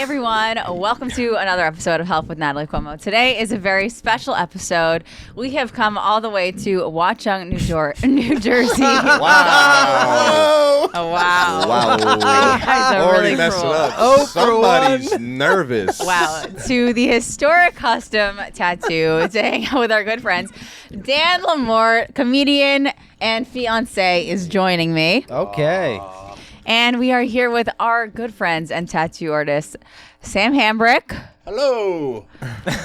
everyone. Welcome to another episode of Health with Natalie Cuomo. Today is a very special episode. We have come all the way to Watchung, New Jersey. Wow. Oh, wow. Wow. You guys are Already really messing cruel. up. Oh, Somebody's nervous. Wow. To the historic custom tattoo to hang out with our good friends. Dan LaMorte, comedian and fiance, is joining me. Okay. And we are here with our good friends and tattoo artists, Sam Hambrick. Hello.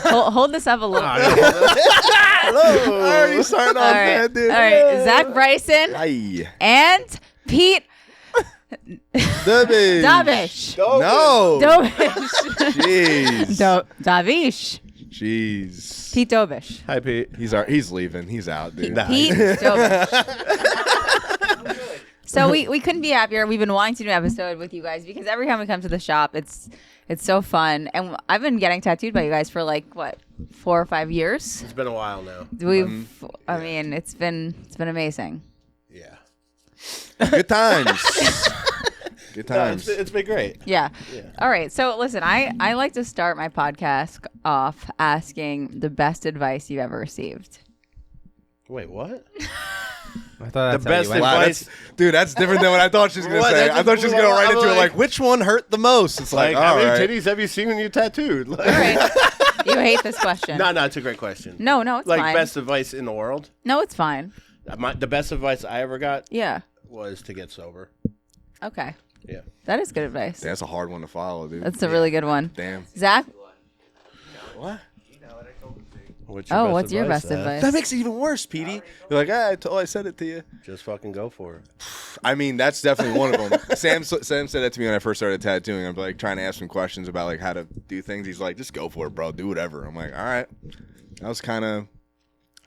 Hold this up a little bit. Hello. Already starting off bad, dude. All right. Zack Bryson Hi. and Petey Dobosz. Dobosz. No. Dobosz. Jeez. Dobosz. Jeez. Pete Dobosz. Hi, Pete. He's leaving. He's out, dude. Pete Dobosz. So we couldn't be happier. We've been wanting to do an episode with you guys because every time we come to the shop, it's so fun. And I've been getting tattooed by you guys for like what, 4 or 5 years. It's been a while now. I mean, it's been amazing. Yeah. Good times. Good No, times. it's been great. Yeah. Yeah. All right. So listen, I like to start my podcast off asking the best advice you've ever received. Wait, what? I thought that's The how you best went. Wow, advice. that's different than what I thought she was going to What? say. That's I thought she was going to right I'm into it like- like, which one hurt the most? It's like, Like, how all many right. titties have you seen when you tattooed? Like, All right. You hate this question. No, it's a great question. No, it's Like, fine. best advice in the world? No, it's fine. The best advice I ever got Yeah. was to get sober. Okay. Yeah. That is good advice. That's a hard one to follow, dude. That's a really good one. Damn. Zach? What? What's your best Zach? advice? That makes it even worse, Petey. You're like, I said it to you. Just fucking go for it. I mean, that's definitely one of them. Sam said that to me when I first started tattooing. I'm like trying to ask him questions about like how to do things. He's like, just go for it, bro. Do whatever. I'm like, all right. It's kind of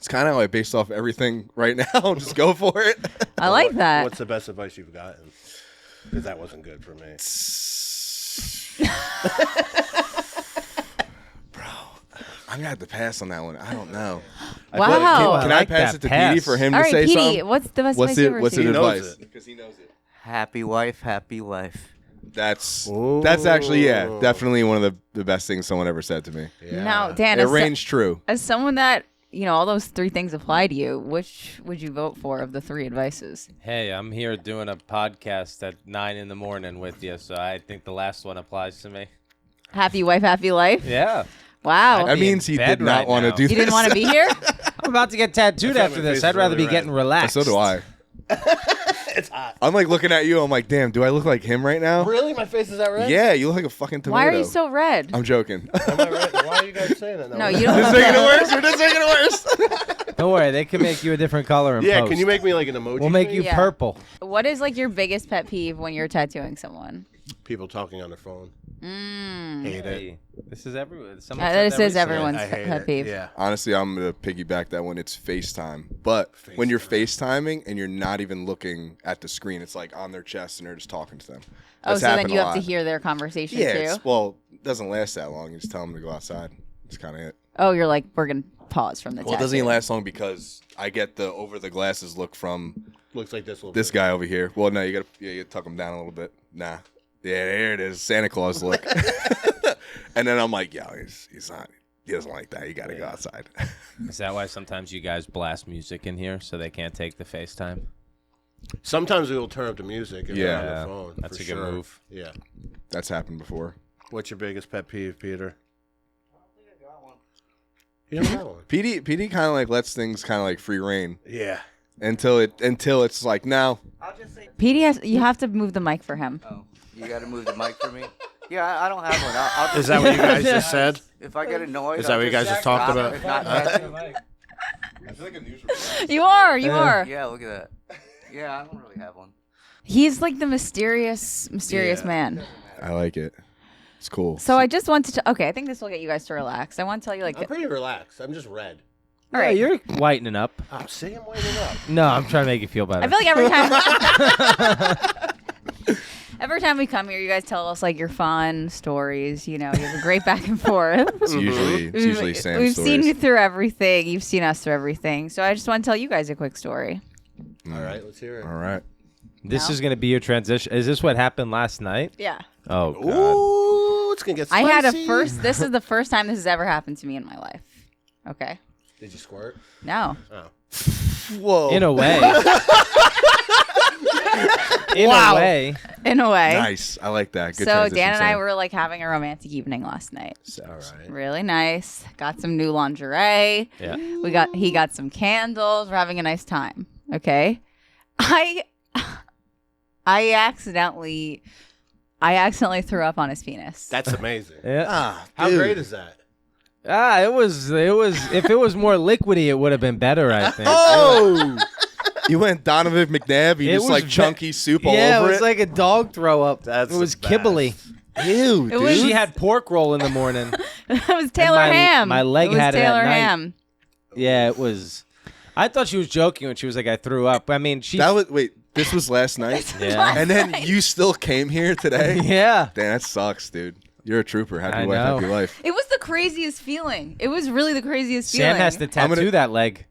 like based off everything right now. Just go for it. I like that. What's the best advice you've gotten? Because that wasn't good for me. Bro, I'm going to have to pass on that one. I don't know. Wow. Can I I like pass that it to pass. Petey for him All to right, say Petey, something? what's the best What's advice you ever What's the received? knows advice? it. Because he knows it. Happy wife, happy life. That's actually, yeah, definitely one of the best things someone ever said to me. Yeah. Now, Dan, It rings true. as someone that, all those 3 things apply to you, which would you vote for of the 3 advices? Hey, I'm here doing a podcast at 9 in the morning with you, so I think the last one applies to me. Happy wife, happy life? Yeah. Wow. That be in means he bed did not right want to now. do You this. didn't want to be here? I'm about to get tattooed That's why after my this. face I'd is rather really be getting red. relaxed. So do I. It's hot. I'm like looking at you. I'm like, damn, do I look like him right now? Really? My face is that red? Yeah, you look like a fucking tomato. Why are you so red? I'm joking. Am I red? Why are you guys saying that? No, you don't. Just making it worse. We're just making it worse. Don't worry, they can make you a different color in Yeah, post. can you make me like an emoji? We'll make face? you Yeah. purple. What is like your biggest pet peeve when you're tattooing someone? People talking on their phone. Mm. Hate it. Hey, this is everyone. This is everyone's I hate pet it. peeve. Yeah. Honestly, I'm gonna piggyback that one. It's FaceTime. But when you're FaceTiming and you're not even looking at the screen, it's like on their chest and they're just talking to them. Oh, That's so then happened you a have to lot. hear their conversation Yeah. too? It doesn't last that long. You just tell them to go outside. That's kind of it. Oh, you're like, we're going to pause from the Well, it doesn't even tattoo. last long because I get the over the glasses look from Looks like this little this guy over here. Well, no, you gotta tuck him down a little bit. Nah. Yeah, there it is. Santa Claus look. And then I'm like, yo, he's not. He doesn't like that. You got to go outside. Is that why sometimes you guys blast music in here so they can't take the FaceTime? Sometimes we will turn up the music if they're on Yeah, their phone. that's for a good sure. move. Yeah. That's happened before. What's your biggest pet peeve, Peter? You don't got one. PD kind of like lets things kind of like free reign Yeah. until it's like, no. I'll just say, Petey, you have to move the mic for him. oh, you got to move the mic for me? Yeah, I don't have one. I'll just, Is that what you guys just said? if I get annoyed, Is that what you guys just talked stop. about? If not, that's- I feel like a news reporter. You are. yeah, look at that. Yeah, I don't really have one. He's like the mysterious Yeah. man. I like it. It's cool. So I just wanted to, okay, I think this will get you guys to relax. I want to tell you like, I'm pretty relaxed. I'm just red. all right. Yeah, you're whitening up. I'm saying I'm waiting up. No, I'm trying to make you feel better. I feel like every time we come here, you guys tell us like your fun stories. You have a great back and forth. It's usually Sam's We've stories. seen you through everything. You've seen us through everything. So I just want to tell you guys a quick story. All right, let's hear it. All right. This No? is going to be your transition. Is this what happened last night? Yeah. Oh, God. Ooh, It's gonna get I spicy. had a first. This is the first time this has ever happened to me in my life. Okay. Did you squirt? No. Oh. Whoa. In a way. In a way. In a way. Nice. I like that. Good So transition, Dan and I Sam. were like having a romantic evening last night. All right. Really nice. Got some new lingerie. Yeah. He got some candles. We're having a nice time. Okay. I accidentally threw up on his penis. That's amazing. Yeah. Ah, How dude. great is that? It was. If it was more liquidy, it would have been better. I think. Oh! You went Donovan McNabb. You It just was like ve- chunky soup all Yeah, it over was like a dog throw up. That's it was the best. kibbly. Ew, It dude. was- She had pork roll in the morning. It was Taylor my- Ham. my leg it was had it at Taylor night. Ham. Yeah, it was. I thought she was joking when she was like, "I threw up." I mean, she. That was this was last night? Yeah. And then you still came here today? Yeah. Damn, that sucks, dude. You're a trooper. Happy I wife, know. happy life. It was the craziest feeling. It was really the craziest feeling. Sam has to tattoo gonna- that leg.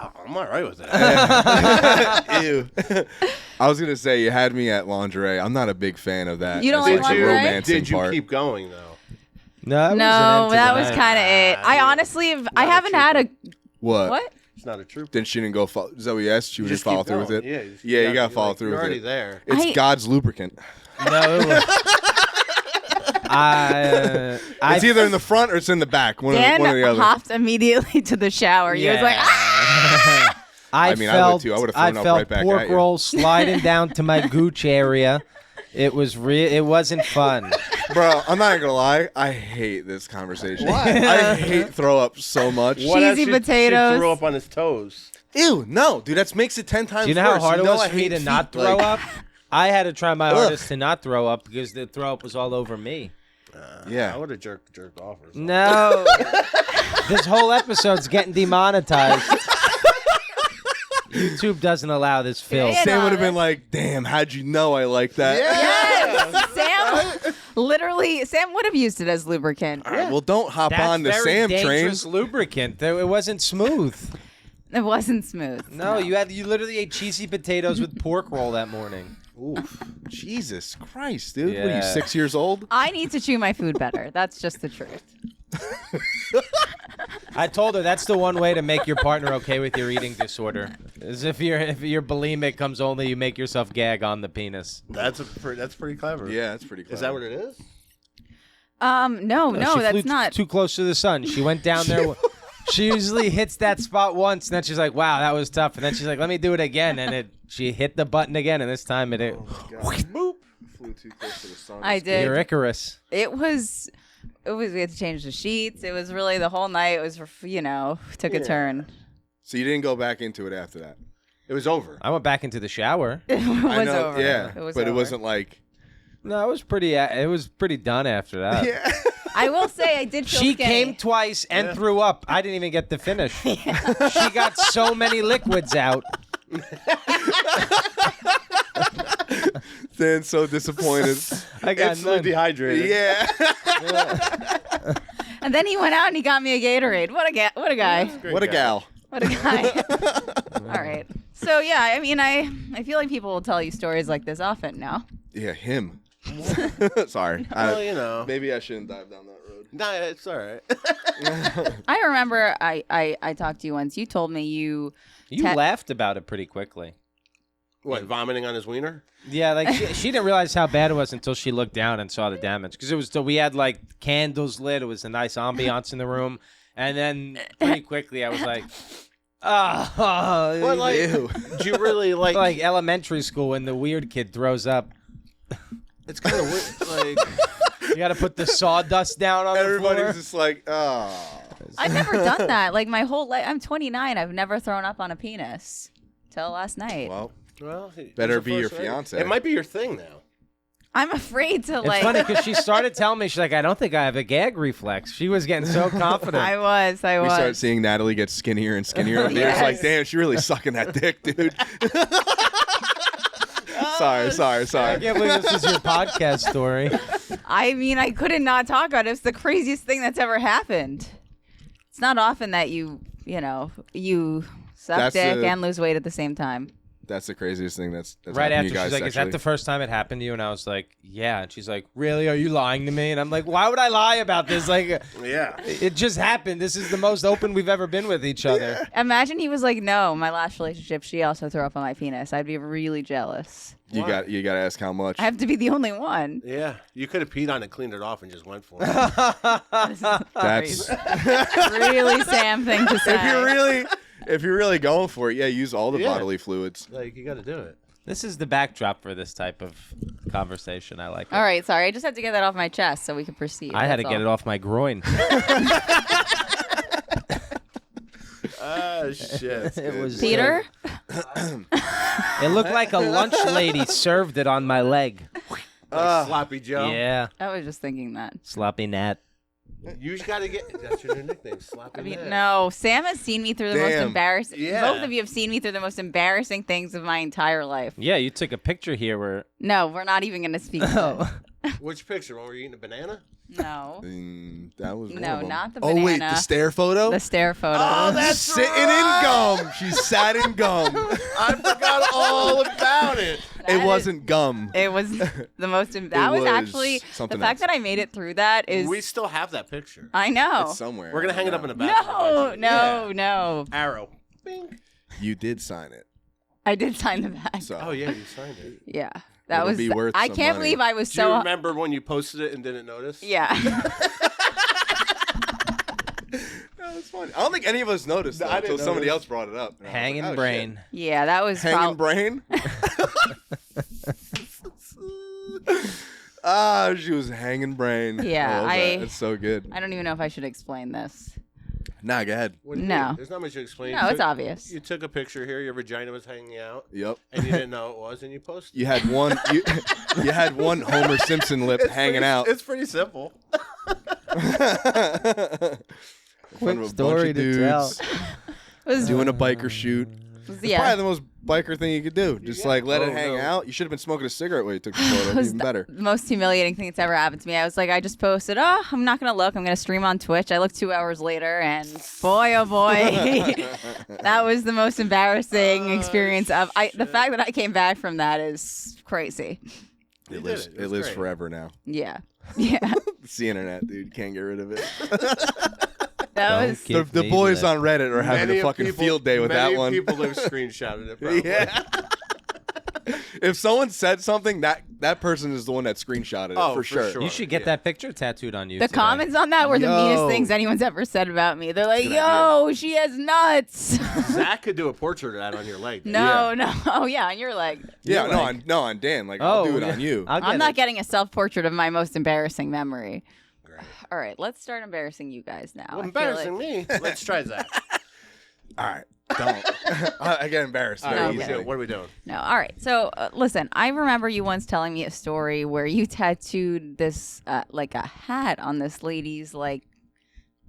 Oh, I'm all right with that. Ew. I was gonna say you had me at lingerie. I'm not a big fan of that. You don't as, like the lingerie? romancing Did you part. keep going though? No, No, that was kind of it. I honestly, I haven't had a what? It's not a trooper. Then she didn't go. Is that what you asked? She would just follow keep through with going. it. Yeah, you gotta follow through You're with already it. there. It's I- God's lubricant. No. It was, It's either in the front or it's in the back. One Dan or the other. hopped immediately to the shower. He was like, ah! I mean, I felt, would too. I would've thrown up felt right back pork at you. roll sliding down to my gooch area. It was It wasn't fun. Bro, I'm not gonna lie. I hate this conversation. I hate throw up so much. What else Cheesy she potatoes. threw up on his toes. Ew, no, dude. That makes it 10 times Do you know how worse. hard it know was I for me hate to feet, not throw like- up? I had to try my hardest to not throw up because the throw up was all over me. Yeah. I would have jerked off or something. No. This whole episode's getting demonetized. YouTube doesn't allow this filth. Yeah. Sam would have been like, "Damn, how'd you know I like that?" Yes, Sam. Literally, Sam would have used it as lubricant. All right, well, don't hop That's on the very Sam train. dangerous lubricant. It wasn't smooth. It wasn't smooth. No, you literally ate cheesy potatoes with pork roll that morning. Oof, Jesus Christ, dude! What are you, Yeah. 6 years old? I need to chew my food better. That's just the truth. Oh, I told her that's the one way to make your partner okay with your eating disorder. Is if your bulimic comes only, you make yourself gag on the penis. That's pretty clever. Yeah, that's pretty clever. Is that what it is? No, she that's flew not. too close to the sun. She went down there. She usually hits that spot once, and then she's like, "Wow, that was tough." And then she's like, "Let me do it again." And she hit the button again, and this time it. Boop. Flew too close to the sun. I did. You're Icarus. It was. We had to change the sheets. It was really the whole night. It was, took a turn. So you didn't go back into it after that? It was over. I went back into the shower. It was I know, over. yeah, It was but it over. wasn't like. No, it was pretty. It was pretty done after that. Yeah. I will say I did feel She skinny. came twice and threw up. I didn't even get to finish. She got so many liquids out. Then so disappointed. I got Instantly none. dehydrated. Yeah. And then he went out and he got me a Gatorade. What a guy. Great What a guy. gal. What a guy. All right. So, yeah, I mean, I feel like people will tell you stories like this often now. Yeah, him. Sorry. Well, you know. Maybe I shouldn't dive down that road. Nah, it's all right. I remember I talked to you once. You told me you laughed about it pretty quickly. What, vomiting on his wiener? Yeah, like she didn't realize how bad it was until she looked down and saw the damage. Because we had like candles lit. It was a nice ambiance in the room. And then pretty quickly I was like, oh. Well, like, Ew. do you really like? Like elementary school when the weird kid throws up. It's kind of weird. Like, You got to put the sawdust down on the Everybody's floor. just like, oh. I've never done that. Like my whole life. I'm 29. I've never thrown up on a penis till last night. Well, well, better he's the be your first, right? fiance. It might be your thing now. I'm afraid to It's like. funny because she started telling me, she's like, I don't think I have a gag reflex. She was getting so confident. I was. we start seeing Natalie get skinnier and skinnier over there. It's like, Yes. damn, she really sucking that dick, dude. sorry. I can't believe this is your podcast story. I mean, I couldn't not talk about it. It's the craziest thing that's ever happened. It's not often that you suck That's dick a- and lose weight at the same time. That's the craziest thing that's Right happened after to you guys she's like, "Is that sexually. the first time it happened to you?" And I was like, "Yeah." And she's like, "Really? Are you lying to me?" And I'm like, "Why would I lie about this? Like, Yeah. it just happened. This is the most open we've ever been with each other." Imagine he was like, no, my last relationship, she also threw up on my penis. I'd be really jealous. You got to ask how much. I have to be the only one. Yeah. You could have peed on it, cleaned it off, and just went for it. That's really Sam thing to say. if you're really going for it, yeah, use all the Yeah. bodily fluids. Like, you got to do it. This is the backdrop for this type of conversation. I like it. All right, sorry. I just had to get that off my chest so we can proceed. I had to get it off my groin. Oh, shit. It was Peter? It looked like a lunch lady served it on my leg. Like Sloppy Joe. Yeah, I was just thinking that. sloppy Nat. You just got to get. That's your new nickname, Sloppy I mean, Nat. no. Sam has seen me through the most Damn. embarrassing. Yeah. Both of you have seen me through the most embarrassing things of my entire life. Yeah, you took a picture here where. No, we're not even going to speak. to Which picture? When were you eating a banana? it. No. That was one No, of them. not the Oh wait, banana. the stare photo. The stare photo. Oh, that's sitting in gum. She sat in gum. I forgot all about it. It wasn't gum. It was the most. That was was actually the something fact else. that I made it through that is. We still have that picture. I know. It's somewhere. We're gonna hang it up in the back. No. Arrow. Bing. You did sign it. I did sign the back. So Oh yeah, you signed it. Yeah, that It'll was. be worth I some can't money. believe I was Do you so. remember when you posted it and didn't notice? Yeah. No, it's funny. I don't think any of us noticed No, I that didn't until somebody notice. else brought it up. And I was Hanging like, oh, brain. shit. Yeah, that was. Hanging brain. Ah, she was hanging brain. Yeah, I love that. I- It's so good. I don't even know if I should explain this. Nah, go ahead. What do you No. mean? There's not much to explain. No, You it's took- obvious. You took a picture here. Your vagina was hanging out, Yep. and you didn't know it was, and you posted. You had one. You had one Homer Simpson lip hanging out. It's pretty simple. Quick story to tell. It was, Doing a biker shoot. yeah. Probably the most biker thing you could do. Just like let it Oh, hang no. out. You should have been smoking a cigarette while you took the photo. It was Even better. the most humiliating thing that's ever happened to me. I was like, I just posted, oh, I'm not going to look. I'm going to stream on Twitch. I looked 2 hours later, and boy, oh boy, that was the most embarrassing experience of. The fact that I came back from that is crazy. It lives. It It was lives great. forever now. Yeah. Yeah. It's the internet, dude. You can't get rid of it. That was. Keep The me boys lit. on Reddit are having a fucking field day with that one. Many people have screenshotted it. Probably. Yeah. If someone said something, that person is the one that screenshotted it Oh, for for sure. sure. You should get Yeah. that picture tattooed on you. The today. comments on that were the meanest Yo. things anyone's ever said about me. They're like, Good yo, she has nuts. Zach could do a portrait of that on your leg. No, no. Oh, yeah, on your leg. Yeah, You're no, like- on Dan. Like I'll do it yeah. on you. I'll get I'm not it. getting a self-portrait of my most embarrassing memory. Great. All right, let's start embarrassing you guys now. Well, I feel embarrassing like- me. Let's try Zach. All right, don't. I get embarrassed All very right, Okay. what easily. what are we doing? No, all right. So listen, I remember you once telling me a story where you tattooed this like a hat on this lady's like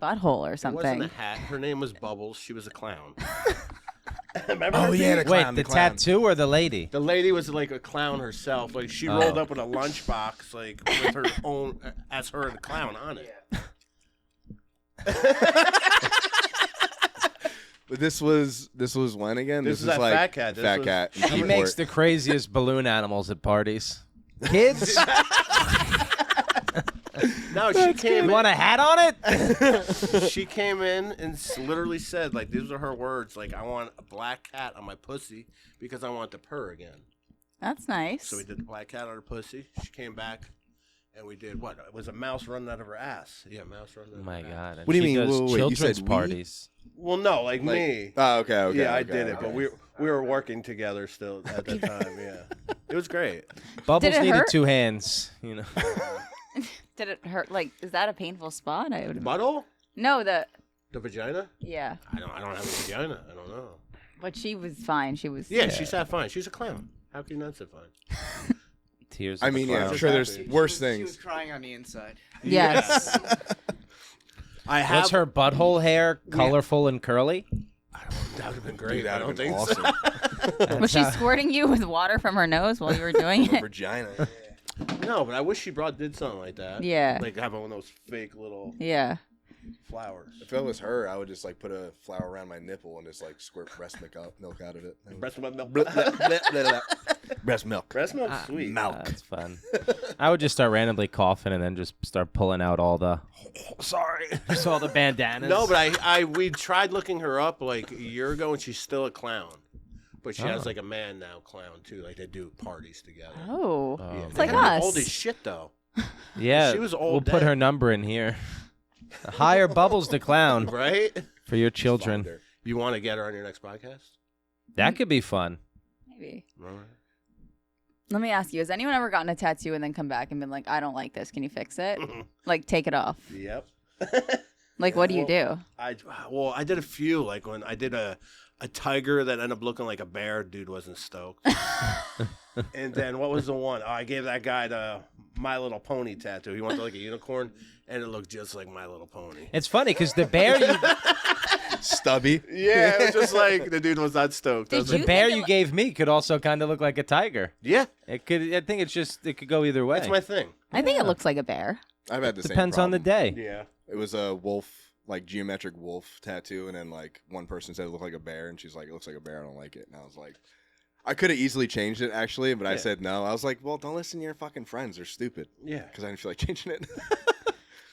butthole or It wasn't something. a hat. Her name was Bubbles. She was a clown. Remember Oh her yeah, being- the Wait, clown, the clown. tattoo or the lady? The lady was like a clown herself. Like she rolled up with a lunchbox, like with her own, as her and the clown on it. But this was when again? This is is that like fat cat. This Fat was- cat. in He Newport. makes the craziest balloon animals at parties. Kids, No, she came. you want a hat on it? She came in and literally said, like, these are her words. Like, I want a black cat on my pussy because I want to purr again. That's nice. So we did the black cat on her pussy. She came back, and we did what? It was a mouse running out of her ass. Yeah, mouse running out Oh of my her ass. god! And What do you she mean? does Wait, you children's said we? parties. Well, no, like Like- me. Oh, okay. Yeah, I okay, did it, okay. but we were working together still at the time. Yeah, it was great. Bubbles Did it needed hurt? 2 hands. You know. Did it hurt? Like, is that a painful spot? I would. Butthole? No, the The vagina? yeah. I don't have a vagina. I don't know. But she was fine. She was. Yeah, she sat fine. She's a clown. How can you not sit fine? Tears. I of a mean, yeah, I'm clown. sure there's happy. worse She was things. crying on the inside. Yes. I have. Was her butthole hair colorful and curly? That would have been great. Dude, I that'd don't been think awesome. so. Was she squirting you with water from her nose while you were doing it? Vagina. No, but I wish she did something like that. Yeah. Like have one of those fake little. Yeah. flowers. If it was her, I would just like put a flower around my nipple and just like squirt breast milk out of it. Breast milk. Breast milk. Breast milk's sweet. That's fun. I would just start randomly coughing and then just start pulling out all the. Sorry, just all the bandanas. No, but we tried looking her up like a year ago, and she's still a clown. But she has like a man now clown too. Like they do parties together. Oh, Yeah. it's They like had her us. Old as shit though. Yeah, She was old We'll put dead. her number in here. Hire Bubbles the clown Right? for your children. You want to get her on your next podcast? That could be fun. Maybe. All right. Let me ask you: has anyone ever gotten a tattoo and then come back and been like, "I don't like this. Can you fix it? Like, take it off." Yep. Like, what do you do? I did a few. Like when I did a tiger that ended up looking like a bear. Dude wasn't stoked. And then what was the one? Oh, I gave that guy the My Little Pony tattoo. He wanted like a unicorn, and it looked just like My Little Pony. It's funny because the bear you Stubby. Yeah, it was just like the dude was not stoked. I was Did like, the bear think it you lo- gave me could also kind of look like a tiger. yeah, It could. I think it's just it could go either way. that's my thing. I think it looks like a bear. I've had the Depends same on the problem. day. Yeah. It was a wolf, like geometric wolf tattoo, and then like one person said it looked like a bear, and she's like, "It looks like a bear. I don't like it." And I was like, I could have easily changed it actually, but I Yeah. said no. I was like, well, don't listen to your fucking friends. They're stupid. Yeah. Because I didn't feel like changing it.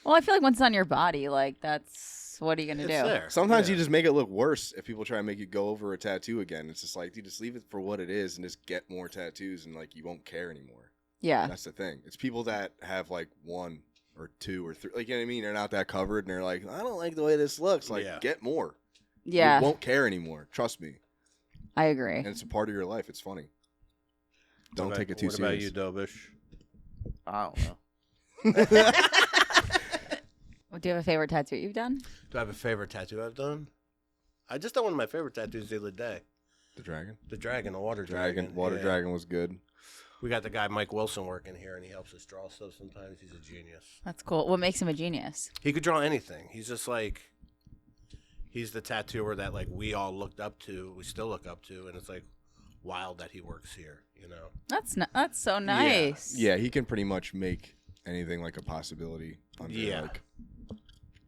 Well, I feel like once it's on your body, like that's what are you gonna It's do? there. Sometimes Yeah. you just make it look worse if people try to make you go over a tattoo again. It's just like, dude, just leave it for what it is and just get more tattoos, and like you won't care anymore. Yeah. That's the thing. It's people that have like one or two or three, like, you know what I mean? They're not that covered, and they're like, I don't like the way this looks. Like, Yeah. get more. Yeah. You won't care anymore. Trust me. I agree. And it's a part of your life. It's funny. Don't take it too What serious. about you, Dobosz? I don't know. Do you have a favorite tattoo you've done? Do I have a favorite tattoo I've done? I just done one of my favorite tattoos the other day. The dragon? The dragon, the water Dragon. dragon. Water Yeah. dragon was good. We got the guy Mike Wilson working here, and he helps us draw stuff sometimes. He's a genius. That's cool. What makes him a genius? He could draw anything. He's just like, he's the tattooer that like we all looked up to, we still look up to, and it's like wild that he works here, you know? That's so nice. Yeah, he can pretty much make anything like a possibility under, Yeah. like,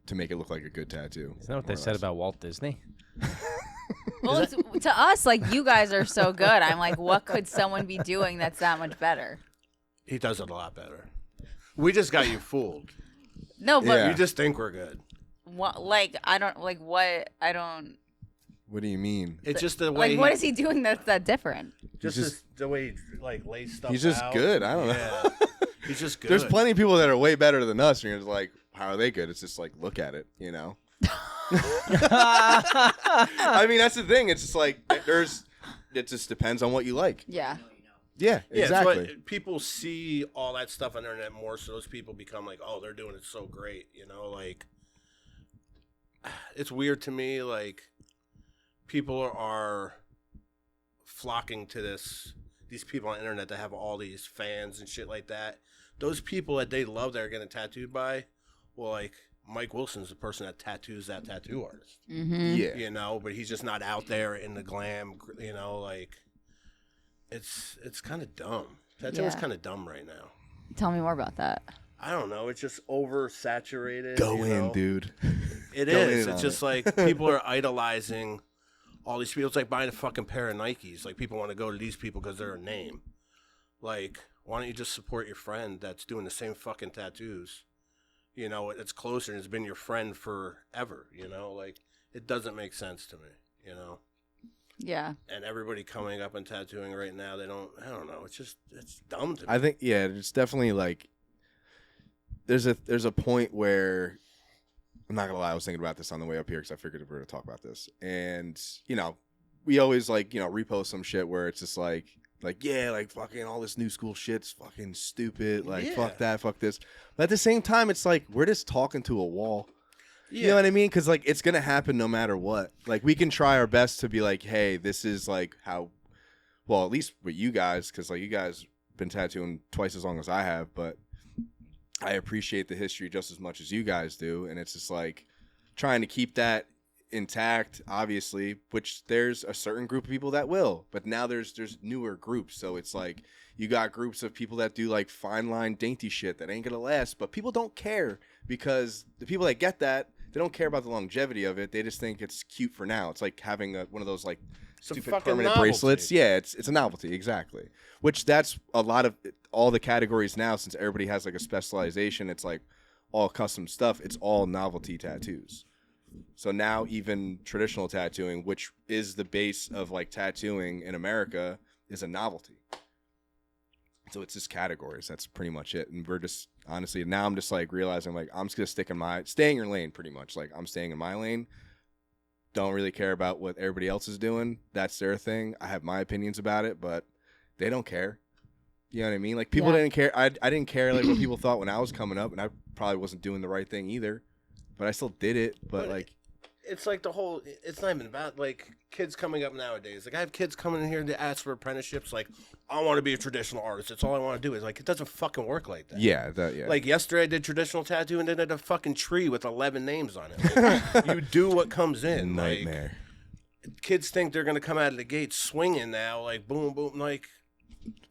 to make it look like a good tattoo. Isn't that what more they or said less. about Walt Disney? Well, it's, to us, like you guys are so good. I'm like, what could someone be doing that's that much better? He does it a lot better. We just got you fooled. No, but Yeah. You just think we're good. what? Like I don't like what I don't. What do you mean? It's just the way Like, what is he doing that's that different? just, He's just- the way he like lays stuff He's just out. good. I don't know. Yeah. He's just good. There's plenty of people that are way better than us, and you're just like, how are they good? It's just like, look at it, you know? I mean, that's the thing. It's just like, it just depends on what you like. Yeah. Yeah, Yeah, exactly. it's what people see all that stuff on the internet more, so those people become like, oh, they're doing it so great, you know? Like, it's weird to me, like, people are flocking to these people on the internet that have all these fans and shit like that. Those people that they love that are getting tattooed by, well, like, Mike Wilson's the person that tattoos that tattoo artist, Mm-hmm. Yeah. you know? But he's just not out there in the glam, you know? Like, it's kind of dumb. Tattoo is Yeah. kind of dumb right now. Tell me more about that. I don't know. It's just oversaturated. Go you in, know? dude. It Go is. in It's on just like people are idolizing all these people. It's like buying a fucking pair of Nikes. Like people want to go to these people because they're a name. Like, why don't you just support your friend that's doing the same fucking tattoos? You know, it's closer and it's been your friend forever. You know, like it doesn't make sense to me. You know, Yeah. and everybody coming up and tattooing right now, I don't know. It's dumb to me. I think, yeah, it's definitely like, there's a point where, I'm not gonna lie, I was thinking about this on the way up here because I figured we were gonna talk about this, and you know, we always like, you know, repost some shit where it's just like yeah, like fucking all this new school shit's fucking stupid, like Yeah. fuck that, fuck this, but at the same time, it's like we're just talking to a wall. Yeah. You know what I mean? Because like it's gonna happen no matter what. Like we can try our best to be like, hey, this is like how, well, at least with you guys, because like you guys been tattooing twice as long as I have, but I appreciate the history just as much as you guys do, and it's just like trying to keep that intact, obviously, which there's a certain group of people that will, but now there's newer groups, so it's like you got groups of people that do like fine line dainty shit that ain't gonna last, but people don't care because the people that get that, they don't care about the longevity of it. They just think it's cute for now. It's like having one of those like stupid fucking permanent novelty. bracelets. Yeah, it's a novelty, exactly. Which that's a lot of all the categories now, since everybody has like a specialization. It's like all custom stuff. It's all novelty tattoos. So now even traditional tattooing, which is the base of like tattooing in America, is a novelty. So it's just categories. That's pretty much it. And we're just honestly now I'm just like realizing like I'm just gonna stay in your lane pretty much. Like I'm staying in my lane. Don't really care about what everybody else is doing. That's their thing. I have my opinions about it, but they don't care. You know what I mean? Like people didn't care. I didn't care like what people thought when I was coming up, and I probably wasn't doing the right thing either. But I still did it. But like it's like the whole, it's not even about like kids coming up nowadays. Like I have kids coming in here to ask for apprenticeships. Like I want to be a traditional artist. That's all I want to do. Is like, it doesn't fucking work like that. yeah. Like yesterday I did traditional tattoo and then I did a fucking tree with 11 names on it. Like, you do what comes in. Nightmare. Like, kids think they're going to come out of the gate swinging now. Like boom, boom. Like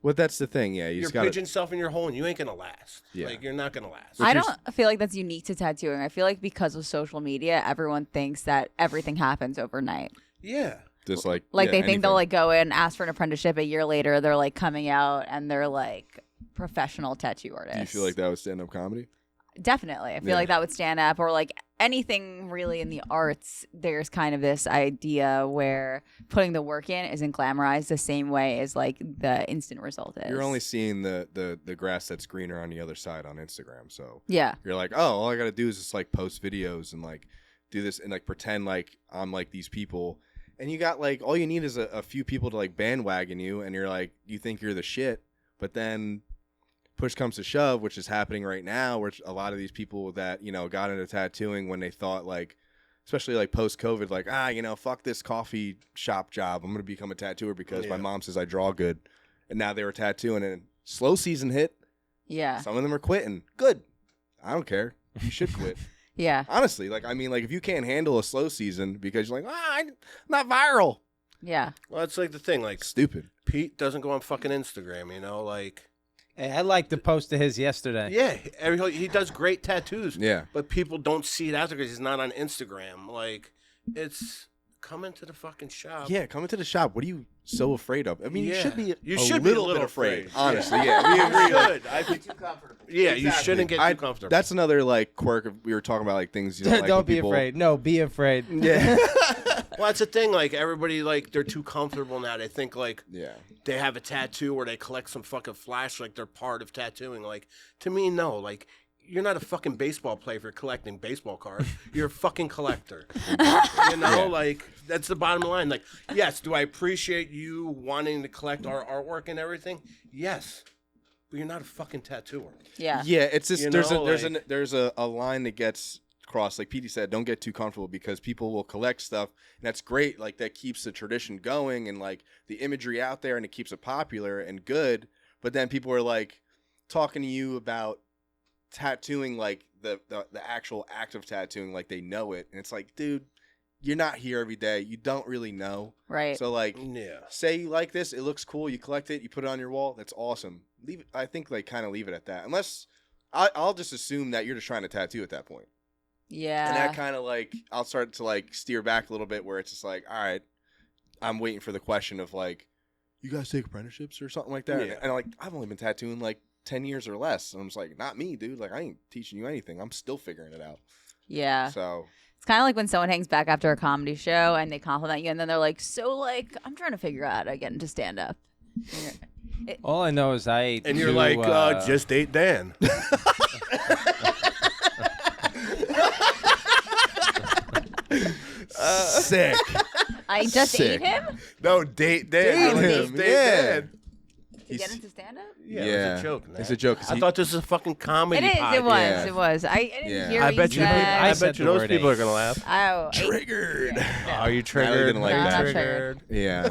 Well, that's the thing. Yeah, you you're just gotta pigeon yourself in your hole and you ain't going to last. Yeah. Like you're not going to last. I don't feel like that's unique to tattooing. I feel like because of social media, everyone thinks that everything happens overnight. Yeah. just like Like yeah, they think anything. they'll like go in, ask for an apprenticeship. A year later, they're like coming out and they're like professional tattoo artists. Do you feel like that was stand-up comedy? Definitely. I feel Yeah. like that would stand up, or like anything really in the arts. There's kind of this idea where putting the work in isn't glamorized the same way as like the instant result is. You're only seeing the grass that's greener on the other side on Instagram. So yeah. you're like, oh, all I gotta do is just like post videos and like do this and like pretend like I'm like these people. And you got like all you need is a few people to like bandwagon you, and you're like you think you're the shit, but then push comes to shove, which is happening right now, which a lot of these people that, you know, got into tattooing when they thought like, especially like post-COVID, like, you know, fuck this coffee shop job. I'm going to become a tattooer because my mom says I draw good. And now they were tattooing and slow season hit. Yeah. Some of them are quitting. Good. I don't care. You should quit. Yeah. Honestly, like, I mean, like if you can't handle a slow season because you're like, I'm not viral. Yeah. Well, it's like the thing. Like Stupid. Pete doesn't go on fucking Instagram, you know, like. Hey, I liked the post of his yesterday. Yeah, he does great tattoos. Yeah. But people don't see it out there because he's not on Instagram. Like, it's coming to the fucking shop. Yeah, coming to the shop. What are you so afraid of? I mean, you should be You a should be little bit afraid. Honestly, yeah. We You agree. should. I think too comfortable. Yeah, you shouldn't get too comfortable. That's another like quirk of, we were talking about like things you don't like Don't when be people- afraid. No, be afraid. Yeah. Well, that's the thing. Like, everybody, like, they're too comfortable now. They think, like, Yeah. they have a tattoo or they collect some fucking flash, like, they're part of tattooing. Like, to me, no. Like, you're not a fucking baseball player if you're collecting baseball cards. You're a fucking collector. You know, like, that's the bottom line. Like, yes, do I appreciate you wanting to collect our artwork and everything? Yes. But you're not a fucking tattooer. Yeah. Yeah, it's just You there's know, there's a line that gets crossed. Like Petey said, don't get too comfortable because people will collect stuff, and that's great. Like that keeps the tradition going and like the imagery out there, and it keeps it popular and good. But then people are like talking to you about tattooing, like the actual act of tattooing, like they know it, and it's like, dude, you're not here every day. You don't really know. Right. So like, Yeah. say you like this, it looks cool. You collect it, you put it on your wall. That's awesome. Leave it. I think like kind of leave it at that. Unless I'll just assume that you're just trying to tattoo at that point. Yeah. And that kind of like, I'll start to like steer back a little bit where it's just like, all right, I'm waiting for the question of like, you guys take apprenticeships or something like that? Yeah. And like, I've only been tattooing like 10 years or less. And I'm just like, not me, dude. Like, I ain't teaching you anything. I'm still figuring it out. Yeah. So It's kind of like when someone hangs back after a comedy show and they compliment you, and then they're like, so like, I'm trying to figure out how to get into stand up. All I know is I ate And you're two, like, just ate Dan. sick. I just Sick. ate him No, date Dan. Date Him. him. Yeah. to He's- get into stand up. Yeah, it Yeah. was a joke. It's a joke, 'cause I he- thought this was a fucking comedy It is. podcast. It was. Yeah. It was. I didn't Yeah. hear. I what bet you. said. I said bet you the those word people eight. are gonna laugh. Oh, Triggered. Are you Natalie triggered? didn't like No, that. not triggered. Yeah.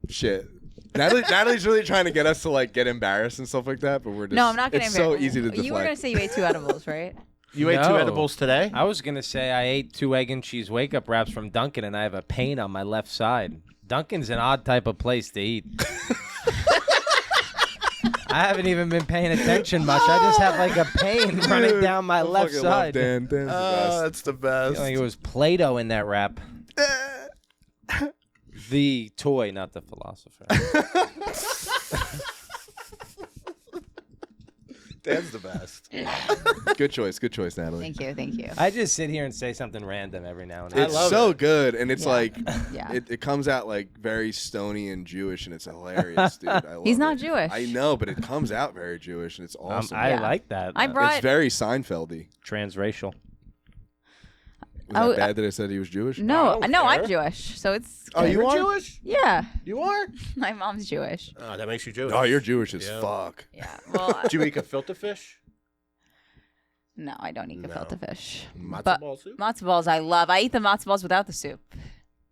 Shit. Natalie's really trying to get us to like get embarrassed and stuff like that, but we're just No, I'm not getting it's so embarrassed. easy to deflect. You were gonna say you ate 2 edibles, right? You ate 2 No. edibles today? I was gonna say I ate 2 egg and cheese wake up wraps from Dunkin', and I have a pain on my left side. Dunkin's an odd type of place to eat. I haven't even been paying attention much. I just have like a pain running down my left fucking love side. Dan. Dan's the best. That's the I best. feel like it was Play-Doh in that rap. The toy, not the philosopher. Dan's the best. Good choice, Natalie. Thank you. I just sit here and say something random every now and then. It's so good, and it's Yeah. like Yeah. it comes out like very stony and Jewish, and it's hilarious, dude. I love He's not it. Jewish. I know, but it comes out very Jewish, and it's awesome. I Yeah. like that. I brought- It's very Seinfeldy. transracial. Was that bad that I said he was Jewish? No, I don't no, I'm care. Jewish, so it's. Oh, you You're are? Jewish? Yeah, You are? my mom's Jewish. Oh, that makes you Jewish. Oh, you're Jewish as Yeah. fuck. Yeah. Well, Do you eat gefilte fish? no, I don't eat gefilte fish. Matzo But ball soup? matzo balls, I love. I eat the matzo balls without the soup,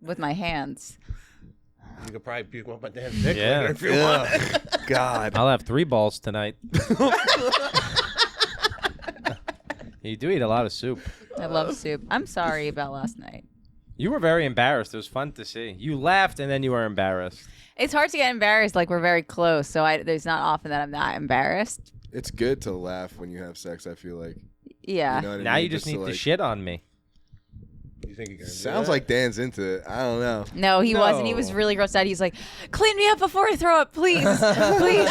with my hands. You could probably puke up my damn dick Yeah. later if you want. Ugh, God. I'll have 3 balls tonight. You do eat a lot of soup. I love soup. I'm sorry about last night. You were very embarrassed. It was fun to see. You laughed and then you were embarrassed. It's hard to get embarrassed. Like we're very close, so there's not often that I'm not embarrassed. It's good to laugh when you have sex, I feel like. Yeah. You know what I Now mean? you just need to like, shit on me. You think you can do Sounds that? like Dan's into it. I don't know. No, he wasn't. He was No. really grossed out. He's like, "Clean me up before I throw up, please, please."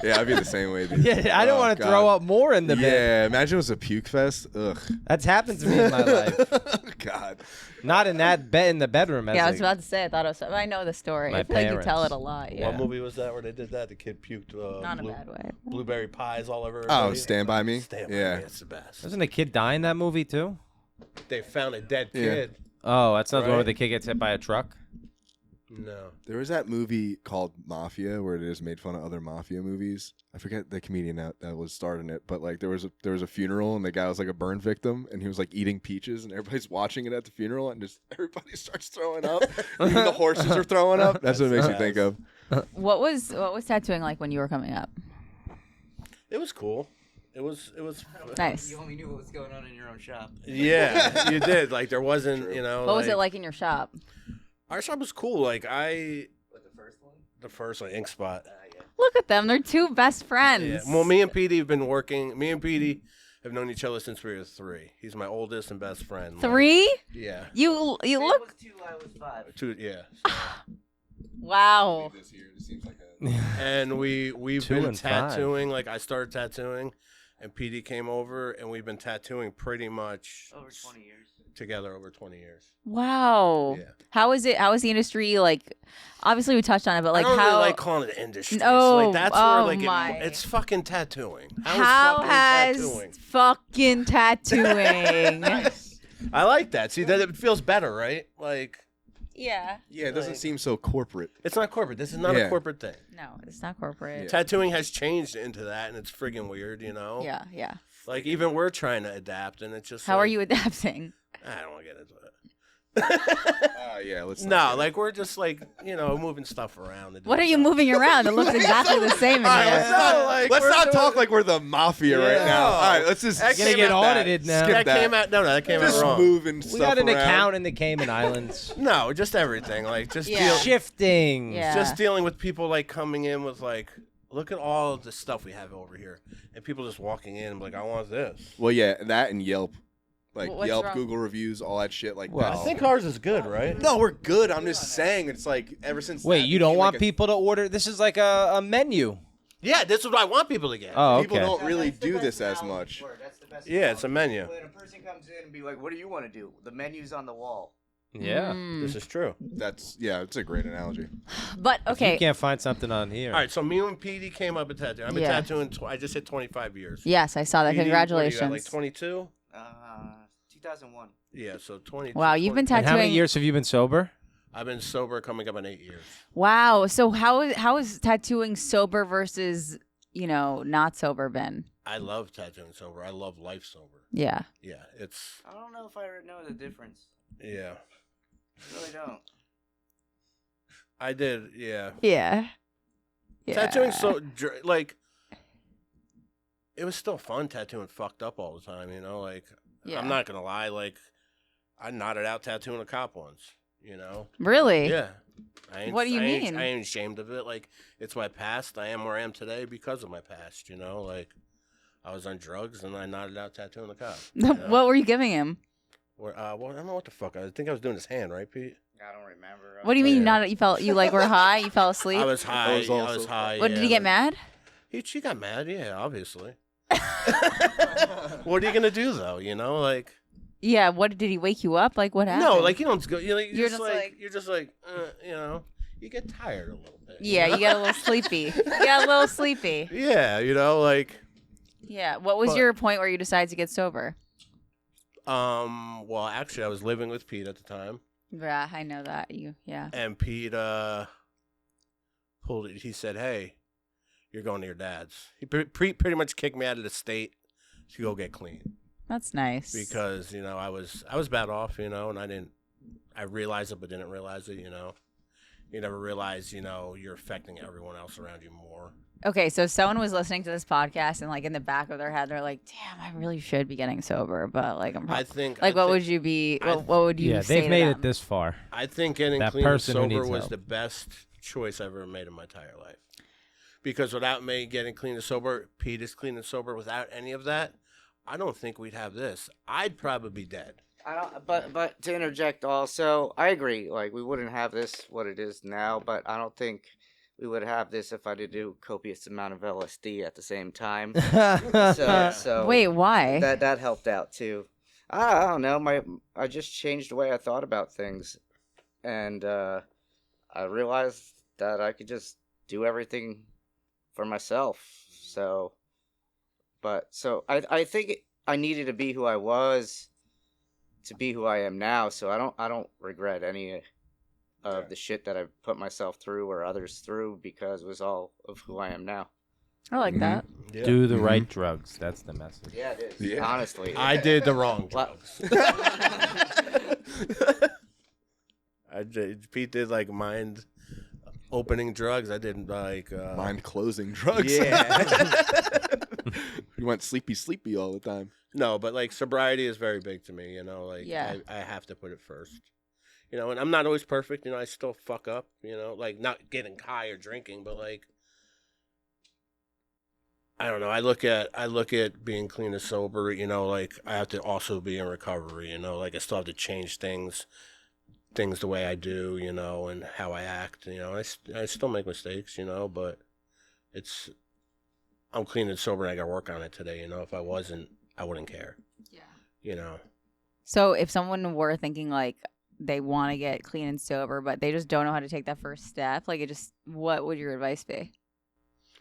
Yeah, I'd be the same way, dude. Yeah, I don't Oh, want to God. throw up more in the bed. Yeah, imagine it was a puke fest. Ugh. That's happened to me in my life. God. Not in that bed in the bedroom. As Yeah, I a- was about to say. I thought it was. I know the story. My I feel like you tell it parents. a lot. Yeah. What movie was that where they did that? The kid puked Not in a bad way. blueberry pies all over. Oh, everybody? Stand By Me? Stand By Yeah. Me, it's the best. Doesn't a kid die in that movie too? They found a dead Yeah. kid. Oh, that's not the one where Right. the kid gets hit by a truck? No. There was that movie called Mafia where it just made fun of other mafia movies. I forget the comedian that was starring it, but like there was a funeral and the guy was like a burn victim and he was like eating peaches and everybody's watching it at the funeral and just everybody starts throwing up. Even the horses are throwing up. That's what it makes me think of. What was tattooing like when you were coming up? It was cool. It was Nice. You only knew what was going on in your own shop. Yeah, you did. Like there wasn't, you know. What was it like in your shop? Our shop was cool. Like What, the first one? the first like Ink Spot. Yeah. Look at them. They're two best friends. Yeah. Well, me and Petey have been working. Me and Petey have known each other since we were 3. He's my oldest and best friend. Like, 3? yeah. You Sam look. was 2, I was 5. 2. Yeah. Wow. This here, it seems like And we've 2 been and 5. tattooing. Like I started tattooing, and Petey came over, and we've been tattooing pretty much Over 20 years. together over 20 years. Wow. Yeah. How is it? How is the industry like? Obviously, we touched on it, but like I don't how? really like calling it industry. No, Like that's oh where like my. it's fucking tattooing. how fucking has tattooing? fucking tattooing? I like that. See, that it feels better, right? Like Yeah. Yeah, it doesn't Like- seem so corporate. it's not corporate. This is not Yeah. a corporate thing. No, it's not corporate. Tattooing has changed into that, and it's friggin' weird, you know. Yeah, yeah. Like even we're trying to adapt, and it's just. How are like- you adapting? I don't want to get into it. Yeah, let's. No, like we're just like moving stuff around. What are you moving around? It looks exactly the same in All right, here. let's not, like, let's we're not doing- talk like we're the mafia right Yeah. now. All right, let's just That Gonna came get out audited now. Skip That that. came out. No, that came just out wrong. moving We stuff got an around. account in the Cayman Islands. No, just everything. Like just Yeah. Shifting. Yeah. just dealing with people like coming in with like, look at all of the stuff we have over here, and people just walking in and be like, I want this. Well, yeah, that and Yelp, like What's Yelp, wrong? Google reviews, all that shit. Like, Well, I think ours is good, right? no, we're good. I'm just saying, it's like ever since. Wait, that you don't became, want like, people to order? This is like a menu. Yeah, this is what I want people to get. Oh, People okay. don't really That's the do best this as analogy much. for it. That's the best Yeah, it's a analogy. menu. When a person comes in and be like, what do you want to do? The menu's on the wall. Yeah. Mm. This is true. That's it's a great analogy. But You okay. can't find something on here. All right, so me and Petey came up with tattooing. I've been Yeah. tattooing. I just hit 25 years. Yes, I saw that. Petey, what do you got, Congratulations. like 22. 2001. Yeah, so 22. Wow, you've been 20 And how many tattooing. years have you been sober? I've been sober coming up on 8 years. Wow. So how is tattooing sober versus not sober been? I love tattooing sober. I love life sober. Yeah. Yeah, it's I don't know if I know the difference. yeah. I really don't. I did. Yeah. Yeah. Tattooing like it was still fun tattooing fucked up all the time, you know, like Yeah. I'm not gonna lie, like I nodded out tattooing a cop once, you know. Really? Yeah. What do you mean? I ain't ashamed of it. Like, it's my past. I am where I am today because of my past, you know? Like, I was on drugs and I nodded out tattooing the cop. You know? What were you giving him? Well, I don't know what the fuck. I think I was doing his hand, right, Pete? I don't remember. What do you mean you felt you like were high? You fell asleep? I was high. I was high. What, did he get mad? She got mad, yeah, obviously. What are you going to do, though, you know? Like... Yeah, what did he wake you up? Like what happened? No, like you don't go. You're just like you know, you get tired a little bit. Yeah, you get a little sleepy. Yeah, you know, like. Yeah. What was your point where you decided to get sober? Well, actually, I was living with Pete at the time. Yeah, I know that. Yeah. And Pete pulled it. He said, "Hey, you're going to your dad's." He pretty much kicked me out of the state to go get clean. That's nice. Because, you know, I was bad off, you know, and I realized it but didn't realize it, you know. You never realize, you know, you're affecting everyone else around you more. Okay, so someone was listening to this podcast and like in the back of their head they're like, "Damn, I really should be getting sober," but like I'm probably what would you be what would you say they've to made them? it this far. I think getting That clean and person who sober needs was help. the best choice I've ever made in my entire life. Because without me getting clean and sober, Pete is clean and sober, without any of that, I don't think we'd have this. I'd probably be dead. I don't. But to interject, also, I agree. Like, we wouldn't have this what it is now, but I don't think we would have this if I did do copious amount of LSD at the same time. so Wait, why? that helped out too. I don't know. I just changed the way I thought about things, and I realized that I could just do everything for myself. So I think I needed to be who I was to be who I am now. So I don't regret any of the shit that I put myself through or others through, because it was all of who I am now. I like that. Yeah. Do the right drugs. That's the message. Yeah, it is. Yeah. Honestly, I did the wrong drugs. Pete did like mind opening drugs. I did like Mind closing drugs. Yeah. You went sleepy all the time. No, but like sobriety is very big to me, you know, like Yeah. I have to put it first. You know, and I'm not always perfect, you know, I still fuck up, you know, like not getting high or drinking, but like I don't know, I look at being clean and sober, you know, like I have to also be in recovery, you know, like I still have to change things the way I do, you know, and how I act, you know. I still make mistakes, you know, but I'm clean and sober and I got to work on it today, you know. If I wasn't, I wouldn't care. Yeah. You know. So if someone were thinking like they want to get clean and sober, but they just don't know how to take that first step, like what would your advice be?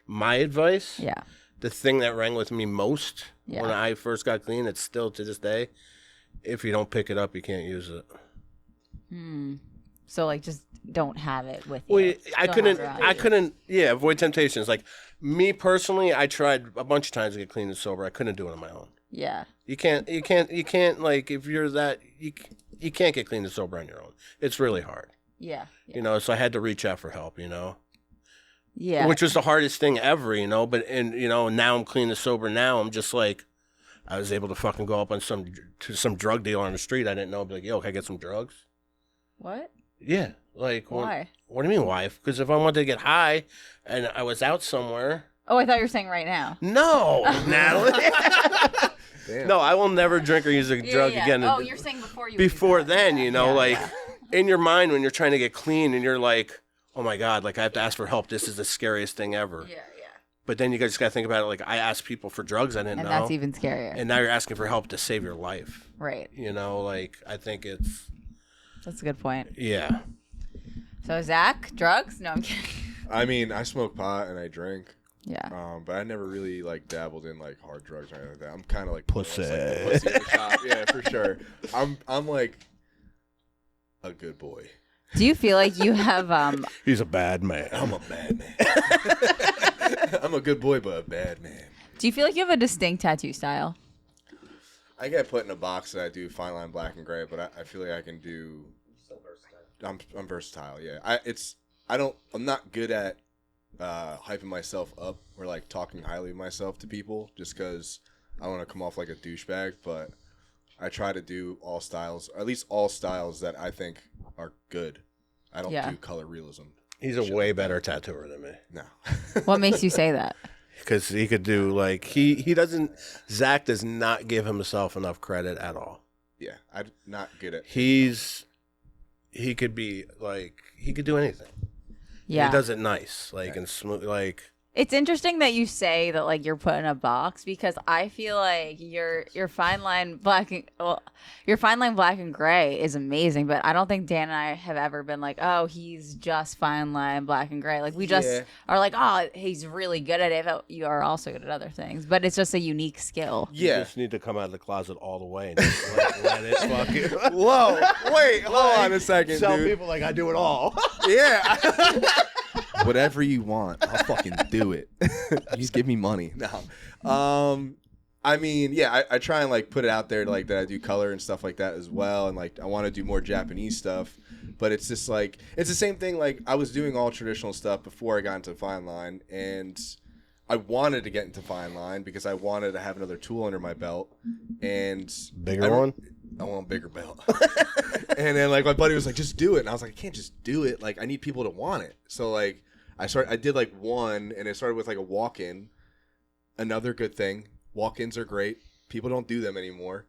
My advice? Yeah. The thing that rang with me most Yeah. when I first got clean, it's still to this day, if you don't pick it up, you can't use it. So like just don't have it with you. Well, I Don't have it around you. couldn't, avoid temptations. Like me personally, I tried a bunch of times to get clean and sober. I couldn't do it on my own. Yeah. You can't like if you're that, you can't get clean and sober on your own. It's really hard. Yeah. You know, so I had to reach out for help, you know. Yeah. Which was the hardest thing ever, you know, but you know, now I'm clean and sober now. I'm just like I was able to fucking go up on some drug dealer on the street I didn't know, be like, "Yo, can I get some drugs?" What? Yeah, like Why? What do you mean why? Because if I wanted to get high and I was out somewhere. Oh, I thought you were saying right now. No, Natalie. Damn. No, I will never drink or use a drug again. Oh, you're saying before you. Before then, you know, Yeah, like yeah. in your mind when you're trying to get clean and you're like, oh my God, like I have to ask for help. This is the scariest thing ever. Yeah. But then you just got to think about it. Like I asked people for drugs I didn't And know. that's even scarier. And now you're asking for help to save your life. Right. You know, like I think That's a good point. yeah. So Zach, drugs? No, I'm kidding. I mean, I smoke pot and I drink. Yeah. But I never really like dabbled in like hard drugs or anything like that. I'm kind of like Pussy. almost, like, the pussy at the top. Yeah, for sure. I'm like a good boy. Do you feel like you have He's a bad man. I'm a bad man. I'm a good boy, but a bad man. Do you feel like you have a distinct tattoo style? I get put in a box that I do fine line black and gray, but I feel like I can do. I'm versatile. Yeah. I'm not good at hyping myself up or like talking highly of myself to people just because I want to come off like a douchebag. But I try to do all styles, or at least all styles that I think are good. I don't Yeah. do color realism. He's a way better tattooer than me. No. What makes you say that? Because he could do like he doesn't. Zach does not give himself enough credit at all. Yeah, I'm not good at. He could be like he could do anything. Yeah. He does it nice, like and smooth, like. It's interesting that you say that like you're put in a box because I feel like your fine line black and gray is amazing, but I don't think Dan and I have ever been like, oh, he's just fine line black and gray. Like we just are like, oh, he's really good at it. But you are also good at other things, but it's just a unique skill. Yeah. You just need to come out of the closet all the way and just let it fucking. Whoa! Wait, hold on a second, Tell dude. people like I do it all. Yeah. Whatever you want, I'll fucking do it. Just give me money. No. I mean, yeah, I try and like put it out there like that I do color and stuff like that as well, and like I want to do more Japanese stuff, but it's just like it's the same thing. Like I was doing all traditional stuff before I got into fine line, and I wanted to get into fine line because I wanted to have another tool under my belt, and Bigger one. I want a bigger belt. And then like my buddy was like, just do it. And I was like, I can't just do it. Like I need people to want it. So like I did like one, and it started with like a walk-in. Another good thing. Walk-ins are great. People don't do them anymore.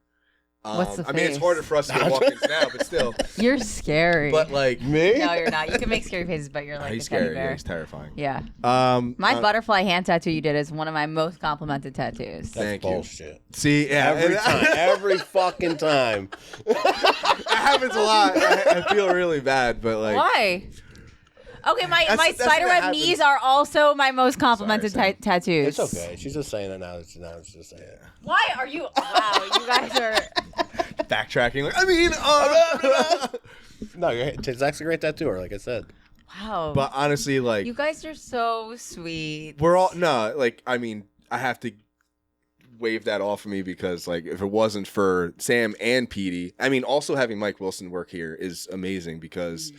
What's the I mean, it's face? harder for us to get walk-ins now, but still. You're scary. But like Me? No, you're not. You can make scary faces, but you're like he's a teddy scary. Yeah, bear. he's terrifying. Yeah. My Butterfly hand tattoo you did is one of my most complimented tattoos. Thank That's you. bullshit. See, yeah, Every time, every fucking time. it happens a lot. I feel really bad, but like Why? Okay, my That's spiderweb what knees are also my most complimented Sam. tattoos. It's okay. She's just saying it now. She's just saying it. Why are you? Wow, you guys are. backtracking. Like I mean, No, Zach's a great tattooer, like I said. Wow. but honestly, like You guys are so sweet. we're all like I mean, I have to wave that off of me because like if it wasn't for Sam and Petey, I mean, also having Mike Wilson work here is amazing because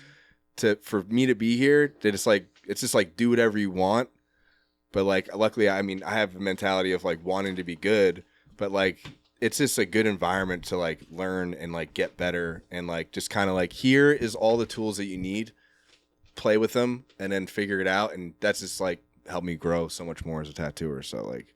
for me to be here, it's just like do whatever you want. But like luckily, I mean, I have a mentality of like wanting to be good, but like it's just a good environment to like learn and like get better and like just kind of like here is all the tools that you need, play with them and then figure it out, and that's just like helped me grow so much more as a tattooer. So like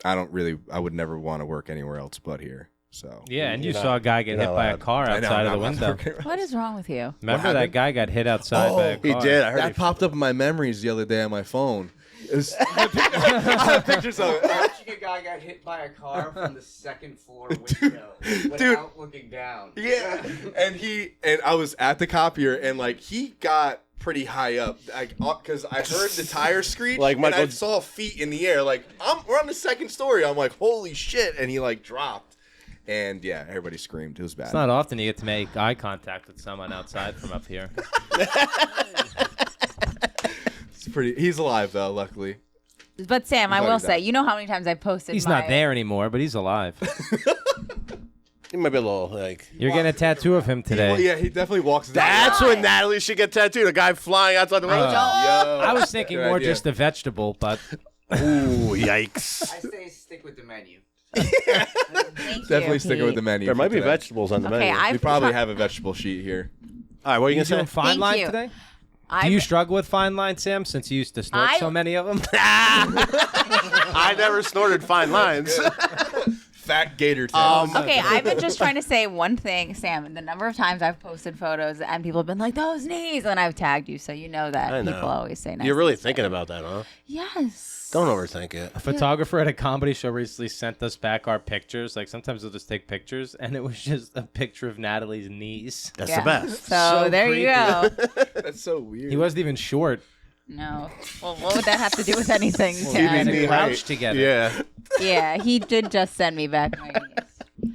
I would never want to work anywhere else but here. So Yeah, and you You're saw a not- guy get you're hit not by a allowed. car I know, outside I'm of the not window. working around. What is wrong with you? Remember that happened? guy got hit outside by a He car? did. I heard That popped up in my memories the other day on my phone. I have pictures of it. Watching a guy got hit by a car from the second floor window without looking down. Yeah, and I was at the copier, and like he got pretty high up, like because I heard the tire screech, Like and I Michael- saw feet in the air. Like we're on the second story. I'm like, holy shit! And he like dropped, and yeah, everybody screamed. It was bad. It's not often you get to make eye contact with someone outside from up here. It's pretty. He's alive though, luckily. But Sam, I thought will he say, died. you know how many times I posted. He's my... not there anymore, but he's alive. He might be a little like. You're getting a tattoo of him today. Yeah, he definitely walks. That's when Natalie should get tattooed. A guy flying outside the window. I was thinking Good more idea. just a vegetable, but Ooh, yikes! I stick with the menu. Thank Definitely you, sticking with the Pete. menu. There for might be today. vegetables on the Okay, menu. We probably have a vegetable sheet here. All right, what are you you gonna doing say? fine Thank line you. today? I Do you struggle with fine line, Sam, since you used to snort I- so many of them? I never snorted fine lines. Fat gator tail. Okay, I've been just trying to say one thing, Sam. The number of times I've posted photos and people have been like, those knees, and I've tagged you, so you know that I know. people always say nice You're really things. thinking about that, huh? Yes. Don't overthink it. A photographer at a comedy show recently sent us back our pictures. Like sometimes we'll just take pictures, and it was just a picture of Natalie's knees. That's Yeah. the best. So, So there creepy. you go. That's so weird. He wasn't even short. No. Well, what would that have to do with anything? Well, Sam? they crouched together. Yeah. Yeah, he did just send me back my knees.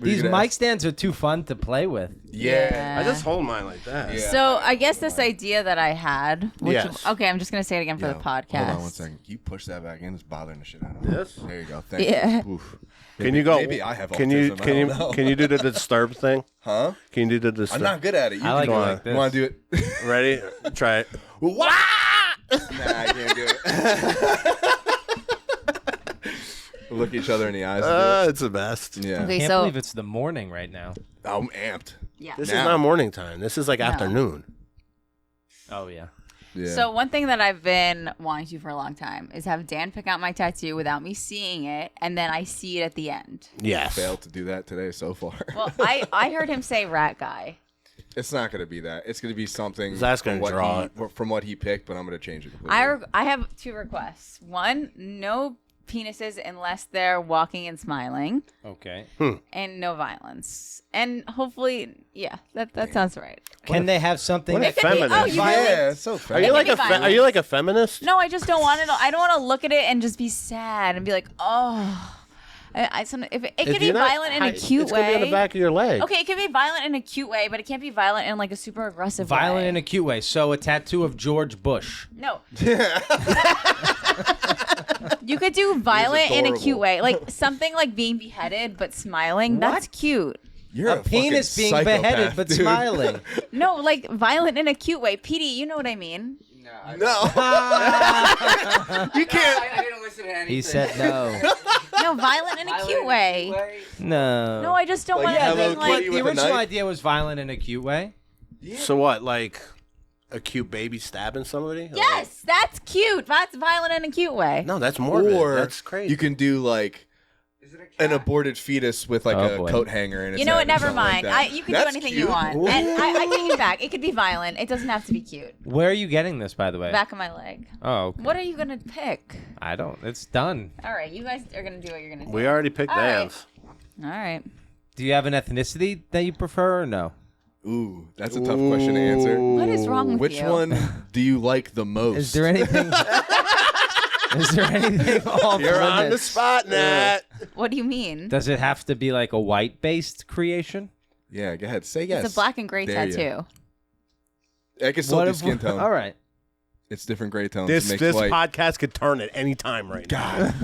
These mic stands are too fun to play with. Yeah. I just hold mine like that. Yeah. So I guess this idea that I had, which Yes. okay, I'm just gonna say it again for the podcast. Hold on 1 second. You push that back in. It's bothering the shit out of me. This? There you go. Thank Yeah. you. Oof. Can you go? Maybe I have Can you autism. can I you don't know. can you do the disturb thing? Huh? Can you do the disturb? I'm not good at it. You I like can it do like this. You want to do it? Ready? Try it. Wah! Nah, I can't do it. Look each other in the eyes. And It's the best. do it. Yeah. Okay, Can't so believe it's the morning right now. I'm amped. yeah. This Now. is not morning time. This is like No. afternoon. Oh yeah. Yeah. So one thing that I've been wanting to for a long time is have Dan pick out my tattoo without me seeing it, and then I see it at the end. Yes. Failed to do that today so far. Well, I heard him say rat guy. It's not going to be that. It's going to be something Zach's gonna draw from what he picked, but I'm going to change it completely. I have 2 requests. One, no penises unless they're walking and smiling, Okay. and no violence. And hopefully, yeah, that sounds right. Can they have something What that a feminist. Oh, you yeah, really? it's so Are fast. you It like can a be violent. are you like a feminist? No, I just don't want to. I don't want to look at it and just be sad and be like, oh. If it could be violent in a cute it's way. It's gonna be on the back of your leg. Okay, it can be violent in a cute way, but it can't be violent in like a super aggressive way. violent in a cute way? So a tattoo of George Bush. No. You could do violent in a cute adorable. way. Like something like being beheaded but smiling. That's cute. You're A penis fucking being beheaded psychopath, but dude. smiling. No, like violent in a cute way. Petey, you know what I mean. No. You can't. I didn't listen to anything. He said no. No, violent in a cute way. No. No, I just don't Like, want Hello anything Kitty like. The with a original knife? idea was violent in a cute way. So what? Like a cute baby stabbing somebody? Yes, that's cute. That's violent in a cute way. No, that's morbid. Or That's crazy. you can do like Is it a cat? an aborted fetus with like Oh, a boy. coat hanger in its You know what? head or Never something like mind. that. You can That's do anything cute. you want. Ooh. And I take it back. It could be violent. It doesn't have to be cute. Where are you getting this, by the way? Back of my leg. Oh, okay. What are you gonna pick? I don't. It's done. All right, you guys are gonna do what you're gonna do. We already picked All right. Dan's. All right. Do you have an ethnicity that you prefer or no? Ooh, that's a tough question to answer. What is wrong with Which you? one do you like the most? Is there anything? Is there anything off You're on the limits? spot, Nat. What do you mean? Does it have to be like a white-based creation? Yeah, go ahead. Say yes. It's a black and gray There you- tattoo. I can still do skin tone. All right. It's different gray tones. This It makes this white. podcast could turn at any time right now.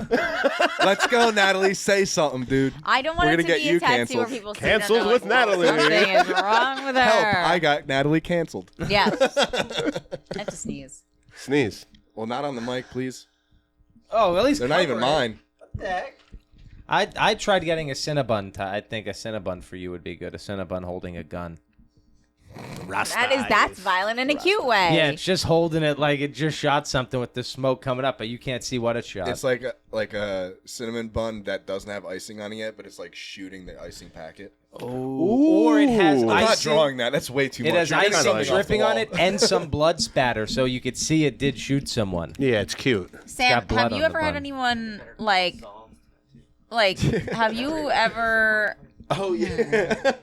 Let's go, Natalie. Say something, dude. I don't We're want it gonna to get be a you tattoo canceled. where people say Canceled that they're with like, "Whoa, Natalie." Something is wrong with her. Help! I got Natalie canceled. Yes. I have to sneeze. Sneeze. Well, not on the mic, please. Oh, at least They're not even cover it. mine. I tried getting a Cinnabon. I think a Cinnabon for you would be good. A Cinnabon holding a gun. That's violent in a cute way. Yeah, it's just holding it like it just shot something with the smoke coming up, but you can't see what it shot. It's like a cinnamon bun that doesn't have icing on it yet, but it's like shooting the icing packet. or it has I'm icing. not drawing that. That's way too It much. has You're gonna icing get me off the dripping on wall. it and some blood spatter, so you could see it did shoot someone. Yeah, it's cute. Sam, got blood have you on the ever had bun. anyone like have you ever? Oh yeah.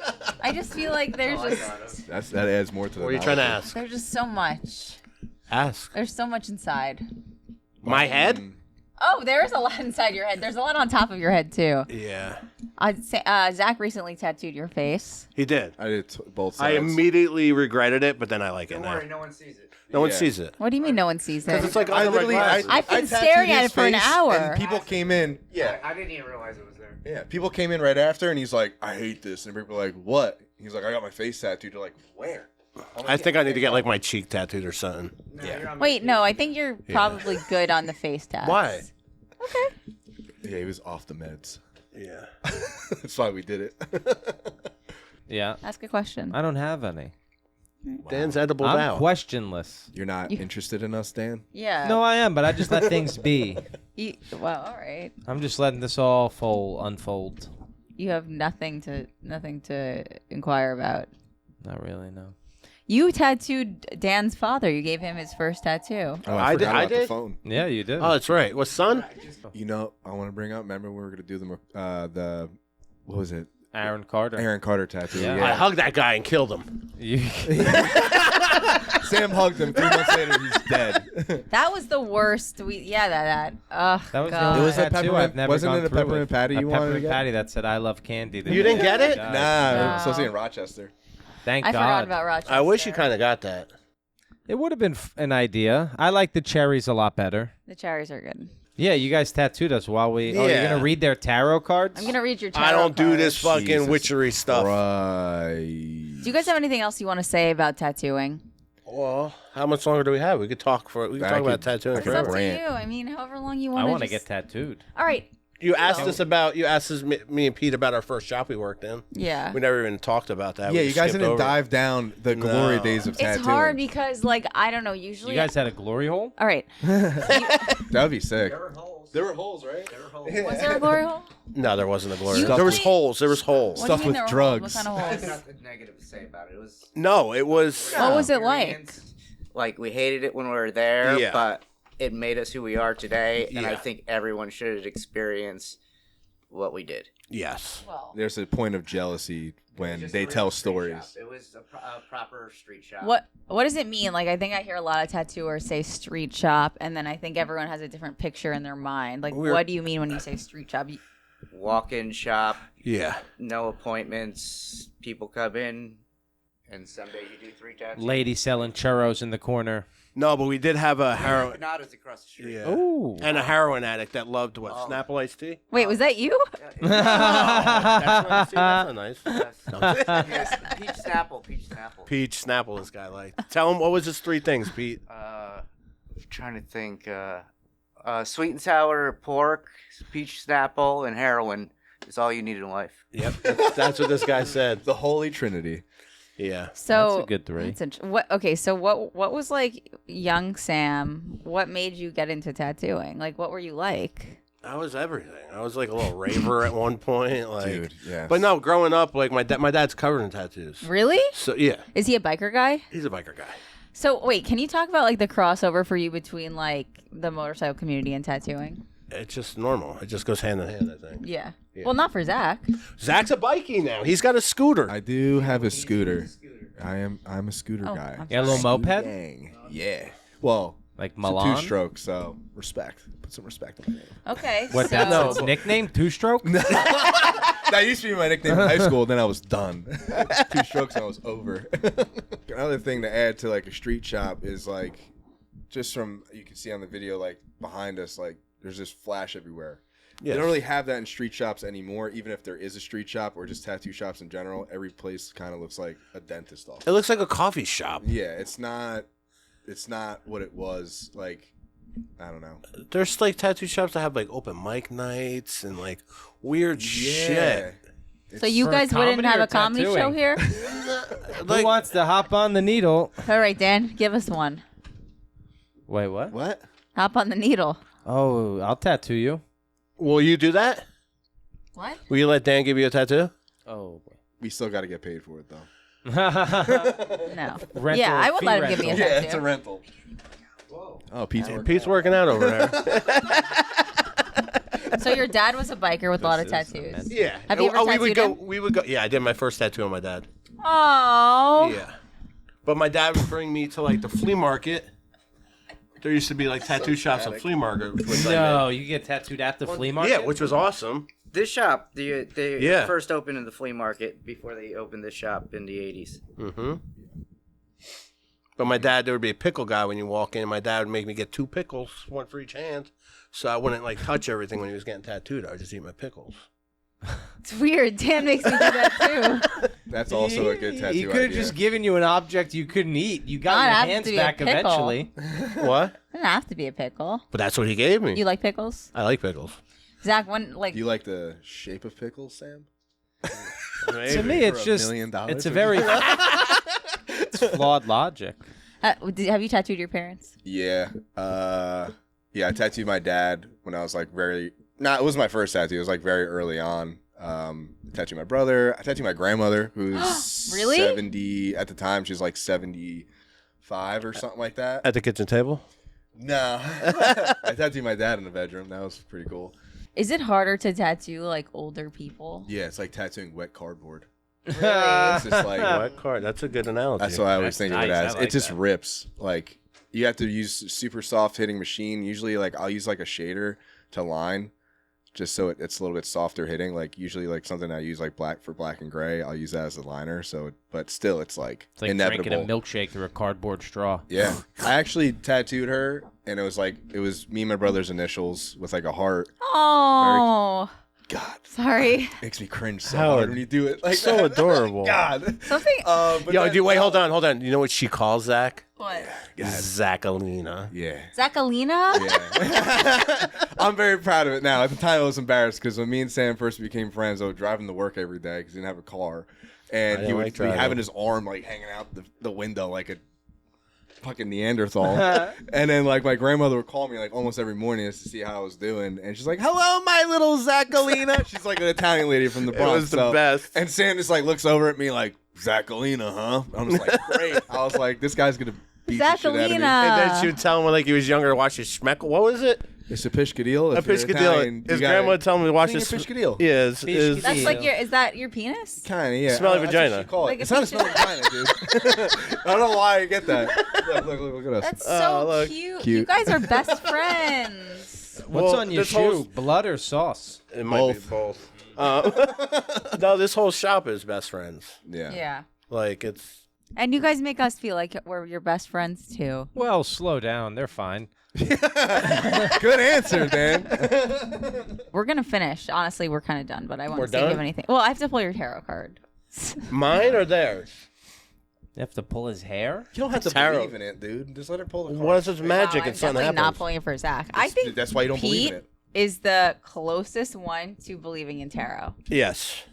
I just feel like there's just That adds more to the. What are you trying to knowledge. ask? there's just so much. Ask. There's so much inside. My head? Oh, there is a lot inside your head. There's a lot on top of your head too. Yeah. Zach recently tattooed your face. He did. I did both I sides. immediately regretted it, but then I like it Don't now. worry, no one sees it. No one Yeah. sees it. What do you mean no one sees it? It's like I under my literally, glasses. I've been tattooed staring at his it for an face, hour. And people came in. Yeah, I didn't even realize it was there. yeah. People came in right after, and he's like, "I hate this," and people were like, "What?" He's like, "I got my face tattooed." They're like, "Where?" I think I need to get like my cheek tattooed or something. No, you're on Wait, no, I think you're probably good on the face tats. Why? Yeah, he was off the meds. Yeah. That's why we did it. Yeah, Ask a question. I don't have any. Dan's edible I'm now. questionless. You're not interested in us, Dan? Yeah. No, I am, but I just let things be. Well, all right. I'm just letting this all unfold. You have nothing to inquire about. Not really, no. You tattooed Dan's father. You gave him his first tattoo. Oh, I did- forgot I about the did? phone. Yeah, you did. Oh, that's right. What, son? You know, I want to bring up. Remember, we were gonna do the what was it? Aaron Carter. Aaron Carter tattoo. Yeah. I hugged that guy and killed him. You- Sam hugged him. 3 months later, he's dead. That was the worst. Ugh, That was the God. only It was a tattoo peppermint- I've never wasn't gone it a through peppermint with. patty A you wanted to peppermint get? patty that said "I love candy." the You day didn't get I it? died. Nah, No. supposed to be in Rochester. Thank I God. forgot about Rochester. I wish you kind of got that. It would have been an idea. I like the cherries a lot better. The cherries are good. Yeah, you guys tattooed us while we. Oh, you're Yeah. gonna read their tarot cards? I'm gonna read your tarot I don't do cards. this fucking Jesus witchery stuff. Right. Do you guys have anything else you want to say about tattooing? Well, how much longer do we have? We could talk I about could- tattooing I could It's up forever. to Rant. you. I mean, however long you I want want to just... get tattooed. All right. You asked me and Pete about our first shop we worked in. Yeah. We never even talked about that. Yeah, We you just guys skipped didn't over it. dive down the glory days of tattooing. It's hard because, like, I don't know. Usually, You guys had a glory hole? all right. That would be sick. There were holes. There were holes, right? There were holes. Was there a glory hole? No, there wasn't a glory. Stuff There was with- holes. There was holes. What do you Stuff mean with there were holes? drugs. What kind of There's holes? nothing negative to say about it. It was. No, it was. What was it like? experience. Like we hated it when we were there, Yeah. but it made us who we are today, and I Yeah. think everyone should experience what we did. Yes. Well, There's a point of jealousy when they tell stories. It was a proper street shop. what does it mean? Like, I think I hear a lot of tattooers say street shop, and then I think everyone has a different picture in their mind. Like, We're- what do you mean when you say street shop? Walk-in shop, Yeah. no appointments. People come in, and someday you do 3 tattoos. Lady selling churros in the corner. No, but we did have a heroin. Not as across the street. Yeah. Ooh. And a heroin addict that loved what? Oh. Snapple iced tea? Wait, was that you? That's not nice. Yes, peach Snapple. Peach Snapple, this guy liked. Tell him, what was his 3 things, Pete? Trying to think. Sweet and sour pork, peach Snapple, and heroin is all you need in life. Yep. That's what this guy said. The Holy Trinity. Yeah. So That's a good 3. what was like young Sam? What made you get into tattooing? Like, what were you like? I was everything. I was like a little raver at one point. Like, Dude, yeah. But no, growing up, like my dad's covered in tattoos. Really? So yeah, Is he a biker guy? he's a biker guy. So wait, can you talk about like the crossover for you between like the motorcycle community and tattooing? It's just normal. It just goes hand in hand, I think. Yeah. Well, not for Zach. Zach's a bikie now. He's got a scooter. I do have a scooter. I'm a scooter Oh, guy. I'm You got a little moped? Gang. Yeah. Well, Like it's a Milan? 2-stroke, so respect. Put some respect on it. Okay. What, so, that's its nickname? 2-stroke? That used to be my nickname in high school. Then I was done. 2 strokes and I was over. Another thing to add to like a street shop is like, just from you can see on the video like behind us, like there's this flash everywhere. Yes. They don't really have that in street shops anymore. Even if there is a street shop or just tattoo shops in general, every place kind of looks like a dentist office. It looks like a coffee shop. Yeah, it's not what it was. Like, I don't know. There's like tattoo shops that have like open mic nights and like weird shit. So you For guys wouldn't comedy have or a comedy show tattooing? here? Who wants to hop on the needle? All right, Dan, give us one. Wait, what? What? Hop on the needle. Oh, I'll tattoo you. Will you do that? What? Will you let Dan give you a tattoo? Oh, We still got to get paid for it though. boy. No. Rental, Yeah, I would fee let him give me a rental. tattoo. rental. Oh, Pete's working. Pete's working out over there. So your dad was a biker with a lot of This is tattoos. Yeah. Have you ever we would tattooed go. him? We would go. Yeah, I did my first tattoo on my dad. Oh. Yeah. But my dad would bring me to like the flea market. There used to be like tattoo shops at flea market. Which No, you get tattooed at the flea market? Yeah, which was awesome. This shop, they Yeah. first opened in the flea market before they opened this shop in the 80s. Mm-hmm. But my dad, there would be a pickle guy when you walk in. My dad would make me get 2 pickles, one for each hand, so I wouldn't like touch everything when he was getting tattooed. I would just eat my pickles. It's weird. Dan makes me do that too. That's also a good tattoo He could have idea. just given you an object you couldn't eat. You got Not your have to hands be a back pickle. eventually. What? It doesn't have to be a pickle. But that's what he gave me. You like pickles? I like pickles. Zach, when like Do you like the shape of pickles, Sam? To me, it's For $1 just million? it's a very it's flawed logic. have you tattooed your parents? Yeah. Yeah, I tattooed my dad when I was like it was my first tattoo. It was like very early on. I tattooed my brother. I tattooed my grandmother, who's Really? 70 at the time. She's like 75 or something like that. At the kitchen table? No. I tattooed my dad in the bedroom. That was pretty cool. Is it harder to tattoo like older people? Yeah, it's like tattooing wet cardboard. Really? It's just like What card? That's a good analogy. that's what I always That's think of it nice. I as. like It just that. rips. Like you have to use super soft hitting machine. Usually, like I'll use like a shader to line, just so it's a little bit softer hitting. Like usually, like something I use like black and gray. I'll use that as a liner. So, but still, it's like It's like inevitable. drinking a milkshake through a cardboard straw. Yeah, I actually tattooed her, and it was me and my brother's initials with like a heart. Oh. God. Sorry. Makes me cringe so How hard when you do it. Like so that. adorable. God. Something. But Yo, then- wait, hold on. You know what she calls Zach? What? Zachalina. Yeah. Zachalina? Yeah. I'm very proud of it now. At the time, I was embarrassed because when me and Sam first became friends, I would drive him to work every day because he didn't have a car. And I he didn't would like be driving. having his arm like hanging out the window like a fucking Neanderthal. And then like my grandmother would call me like almost every morning just to see how I was doing. And she's like, "Hello, my little Zachalina." She's like an Italian lady from the Bronx. It was the best. And Sam just like looks over at me like, "Zachalina, huh?" I'm just like, "Great." I was like, "This guy's gonna beat the shit out of me." Zachalina. And then she would tell him when like he was younger to watch his schmeck. What was it? It's a pishkadil. A pishkadil. His grandma would tell him to watch his his pishkadil. Yeah, Pishkadil. That's like is that your penis? Kind of, yeah. Smelly That's vagina. what she call it. Like a It's not a piece of- smelly vagina, dude. I don't know why I get that. Look at us. That's so look. cute. Cute. You guys are best friends. What's Well, on your this whole- shoe? Blood or sauce? It might be both. No, this whole shop is best friends. Yeah. Yeah. Like it's And you guys make us feel like we're your best friends too. Well, slow down. They're fine. Good answer, Dan. We're gonna finish. Honestly, we're kind of done, but I want We're to see if you have done? anything. Well, I have to pull your tarot card. mine or theirs. You have to pull his hair? You don't have to Tarot. believe in it, dude. Just let her pull the card. What is this magic Wow, and I'm something definitely happens? not pulling it for Zach. I think That's why you don't believe Pete in it. is the closest one to believing in tarot, Yes,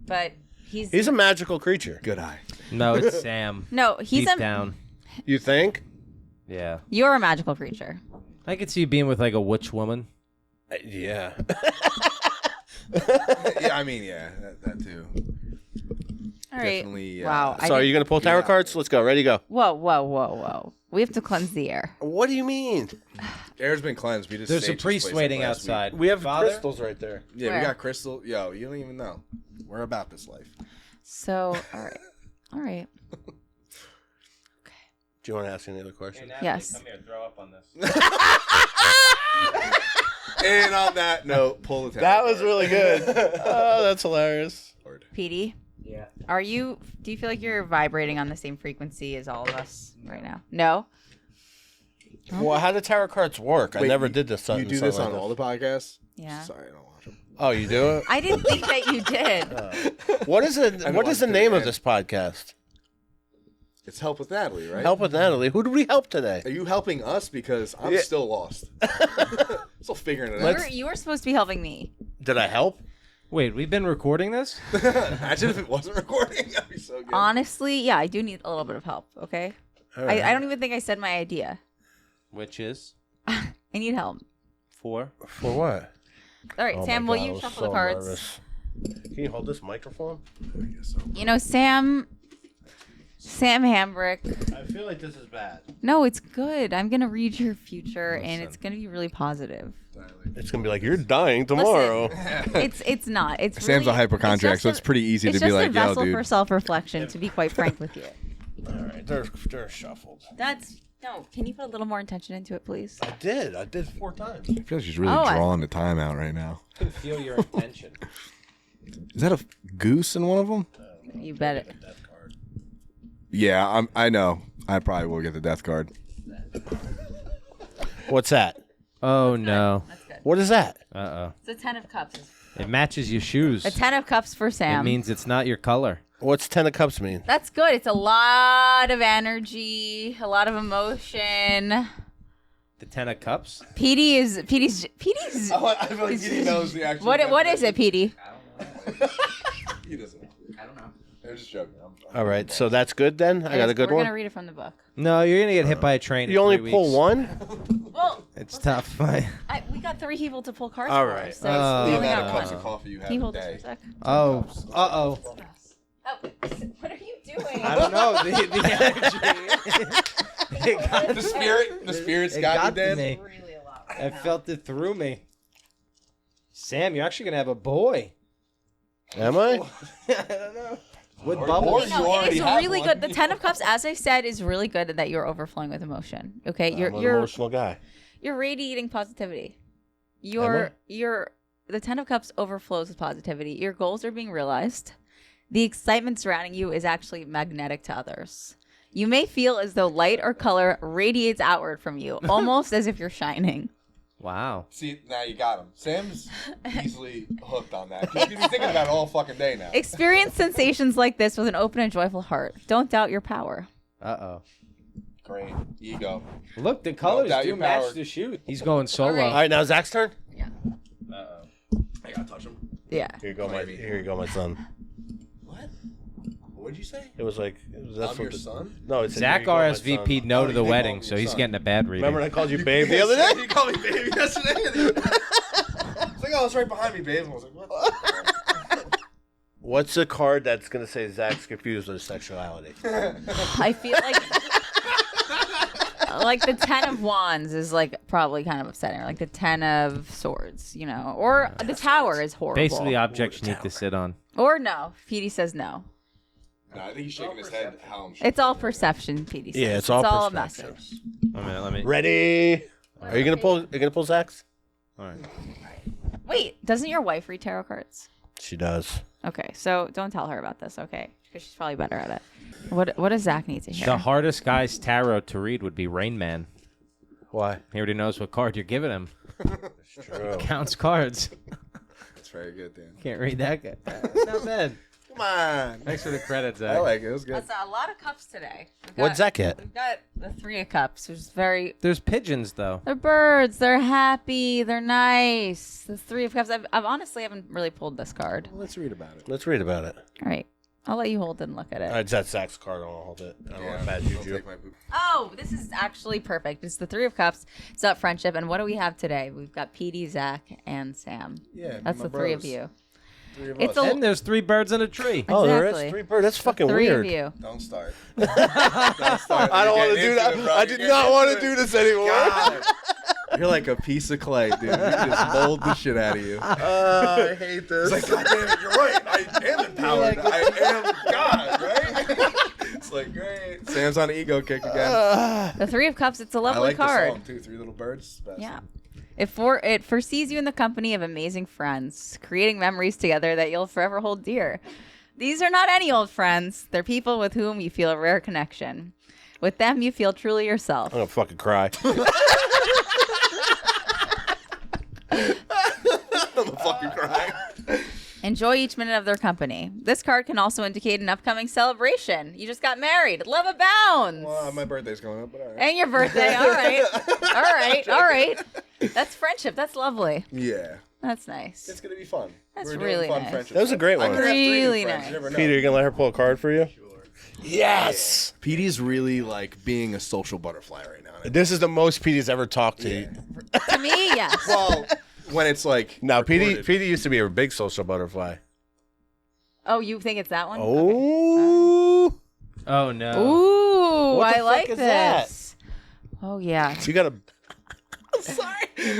but he's a magical creature. Good eye. No, it's Sam. no, he's Deep a down. You think? Yeah. you're a magical creature. I could see you being with like a witch woman. Yeah. Yeah, I mean, yeah, that too. All right. Definitely, Wow. So are you gonna pull tarot cards? Let's go. Ready, go. Whoa. We have to cleanse the air. What do you mean? Air's been cleansed. We just There's a staged this priest place waiting like last outside. week. We have Father? crystals right there. Yeah, Where? we got crystal. Yo, you don't even know. We're about this life. So, all right. Do you want to ask any other questions? Yes. Come here, throw up on this. And on that note, pull the tarot That was card. really good. Oh, that's hilarious. Petey, Yeah. do you feel like you're vibrating on the same frequency as all of us right now? No? Well, how do tarot cards work? I Wait, never did this. You do this on all the podcasts? Yeah. Sorry, I don't watch them. Oh, you do it? I didn't think that you did. What is it? What is the name of this podcast? It's Help with Natalie, right? Help with Natalie. Who did we help today? Are you helping us? Because I'm Yeah. still lost. Still figuring it out. You were supposed to be helping me. Did I help? Wait, we've been recording this? Imagine if it wasn't recording. That'd be so good. Honestly, yeah, I do need a little bit of help, okay? I don't even think I said my idea. Which is I need help. for? For what? All right, Oh Sam, my will God, I you was shuffle so the cards? nervous. Can you hold this microphone? You know, Sam Hambrick. I feel like this is bad. No, it's good. I'm going to read your future, and it's going to be really positive. It's gonna be like you're dying tomorrow. It's not. It's Sam's really, a hypochondriac, so it's pretty easy to be like, it's just yo, a vessel dude. for self-reflection, to be quite frank with you. All right, they're shuffled. No, can you put a little more intention into it, please? I did 4 times. I feel like she's really Oh, I- drawing the time out right now. I can feel your intention. Is that a goose in one of them? You bet it. Death card. Yeah, I know. I probably will get the death card. What's that? Oh no. That's good. What is that? Uh-oh. It's a 10 of cups. It matches your shoes. A 10 of cups for Sam. It means it's not your color. What's 10 of cups mean? That's good. It's a lot of energy, a lot of emotion. The 10 of cups? Petey's. I feel like he knows the actual. What is it, Petey? He doesn't know. I don't know. I'm just joking. All right, so that's good then. I got a good We're one. gonna read it from the book. No, you're going to get hit by a train You in only 3 pull weeks. one. Well, It's tough. we got 3 people to pull cards All for. right. So Oh. we The only amount of got cups of one. coffee you have Can you a hold this for day. a sec? Oh. Uh-oh. Oh, what are you doing? I don't know. The energy. It got The spirits it got, got you, Dan. to me. Really a lot. I felt it through me. Sam, you're actually going to have a boy. Am I? I don't know. With Or bubbles. you No, it already is have really one. good. The 10 of cups, as I said, is really good that you're overflowing with emotion. Okay, I'm an you're emotional guy. radiating positivity. Am The 10 of cups overflows with positivity. Your goals are being realized. The excitement surrounding you is actually magnetic to others. You may feel as though light or color radiates outward from you, almost as if you're shining. Wow. See, now you got him. Sam's easily hooked on that. He's thinking about it all fucking day now. Experience sensations like this with an open and joyful heart. Don't doubt your power. Uh-oh. Great. Ego. Look, the colors doubt do your match power. the shoe. He's going solo. All right. All right, now Zach's turn. Yeah. Uh-oh. I gotta touch him. Yeah. Here you go, my son. What? What'd you say? It was like that's I'm your what the- son? No, it's Zach RSVP'd no to the wedding, so he's getting a bad reading. Remember when I called you babe the other day? You called me baby yesterday. It's like, oh, it's right behind me, babe. I was like, what? What's a card that's gonna say Zach's confused with his sexuality? I feel like the 10 of wands is like probably kind of upsetting. Or like the 10 of swords, you know, or the tower is horrible. Basically, objects you need to sit on. Or no. Petey says no. No, I think he's shaking his head. How I'm It's all perception, Petey says. Yeah, it's all a perception. message. Let me. Ready? Are you gonna pull? Are you gonna pull Zach's? All right. Wait, doesn't your wife read tarot cards? She does. Okay, so don't tell her about this, okay? Because she's probably better at it. What does Zach need to hear? The hardest guy's tarot to read would be Rain Man. Why? He already knows what card you're giving him. It's true. Counts cards. That's very good, Dan. Can't read that guy. Not bad. Come on. Thanks for the credit, Zach. I like it. It was good. That's a lot of cups today. What'd Zach get? We've got the 3 of cups, which is very... There's pigeons, though. They're birds. They're happy. They're nice. The 3 of cups. I've honestly haven't really pulled this card. Let's read about it. Let's read about it. All right. I'll let you hold it and look at it. All right, that's Zach's card. I don't hold it. I don't want bad I'll juju. take my poop. Oh, this is actually perfect. It's the 3 of cups. It's about friendship. And what do we have today? We've got Petey, Zach, and Sam. Yeah, That's my the 3 of bros. you. 3 of It's us. a- And there's 3 birds in a tree. Oh, there Exactly. is 3 birds. That's fucking 3 weird. of you. Don't start. Don't start. I don't want to You're do getting that. into it, bro. I You're did getting not want to into do it. this anymore. God. You're like a piece of clay, dude. You just mold the shit out of you. I hate this. It's like, God damn it, you're right. I am empowered. I am God, right? It's like, great. Sam's on an ego kick again. The 3 of cups. It's a I lovely like card. the song, too. 3 little birds. Best. Yeah. It foresees you in the company of amazing friends, creating memories together that you'll forever hold dear. These are not any old friends. They're people with whom you feel a rare connection. With them, you feel truly yourself. I'm gonna fucking cry. I'm fucking crying. Enjoy each minute of their company. This card can also indicate an upcoming celebration. You just got married. Love abounds. Well, my birthday's going up, but all right. And your birthday. All right. All right. All right. That's friendship. That's lovely. Yeah. That's nice. It's going to be fun. That's We're really doing fun nice. friendships. That was a great I one. could have 3 new Really friends. nice. You never know. Peter, you gonna let her pull a card for you? Yes. Petey's really like being a social butterfly right now. This is the most Petey's ever talked to. Yeah. To me, yes. Well, when it's like No, recorded. Petey used to be a big social butterfly. Oh, you think it's that one? Okay. Oh. Oh, no. Ooh, What the I fuck like is that? this. Oh yeah. You gotta. Sorry.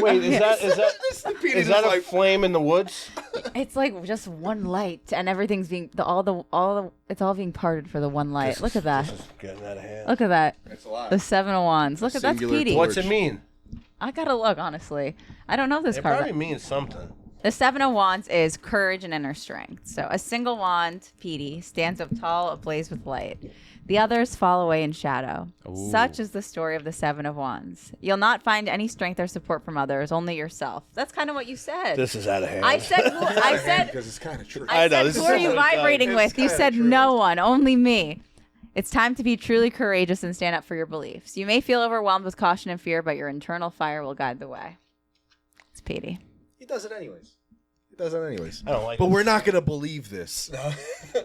Wait, is that Petey's a like, flame in the woods? It's like just one light, and everything's being it's all being parted for the one light. Look at that. This is getting out of hand. Look at that. it's a lot. The 7 of Wands. Look at that's Singular Petey. torch. What's it mean? I gotta look honestly. I don't know this It card. probably means something. The 7 of Wands is courage and inner strength. So a single wand, Petey, stands up tall, ablaze with light. The others fall away in shadow. Ooh. Such is the story of the 7 of Wands. You'll not find any strength or support from others, only yourself. That's kind of what you said. This is out of hand. I said, because it's kind of true. I I know, said, this who is are you so funny. vibrating It's with? You kinda said true. no one, only me. It's time to be truly courageous and stand up for your beliefs. You may feel overwhelmed with caution and fear, but your internal fire will guide the way. It's Petey. He does it anyways. He does it anyways. I don't like But it. we're not going to believe this.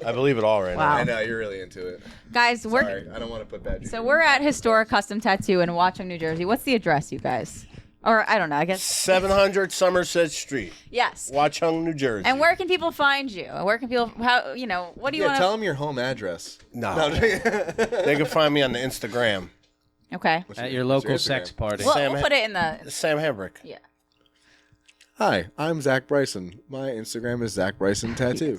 I believe it all right Wow. I know, you're really into it. Guys, Sorry, I don't want to put bad juju. So we're at Historic Custom Tattoo in Watchung, New Jersey. What's the address, you guys? Or I don't know, I now. guess. 700 Somerset Street, Yes. Watchung, New Jersey. And where can people find you? Where can people, what do you Yeah, want tell him your home address. No. They They can find me on the Instagram. Okay. At your local sex party. Well, Sam we'll put it in the, Sam Hambrick. yeah. Hi, I'm Zack Bryson. My Instagram is Zack Bryson Tattoo.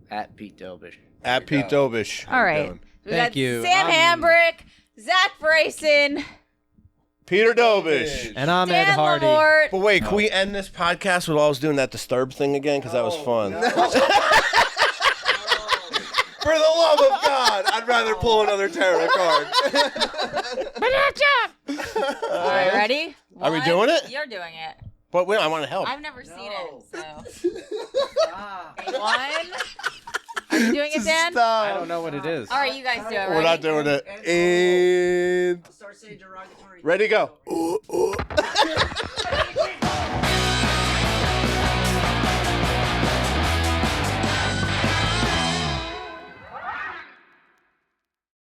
At Pete Dobosz. At Pete Dobosz. All right. doing? We Thank got you. Sam Hambrick, Zach Bryson, Peter Dobosz. And I'm Ed Dan Hardy. LaMorte. But wait, can we end this podcast with always doing that Disturbed thing again? Because that was fun. For the love of God, I'd rather pull another tarot card. All right, ready? Are we doing it? You're doing it. But wait, I want to help. I've never seen it, so. One. Are you doing it, Dan? I don't know what it is. All right, you guys do it. We're not doing it. And I'll start saying derogatory. Ready, go. ooh.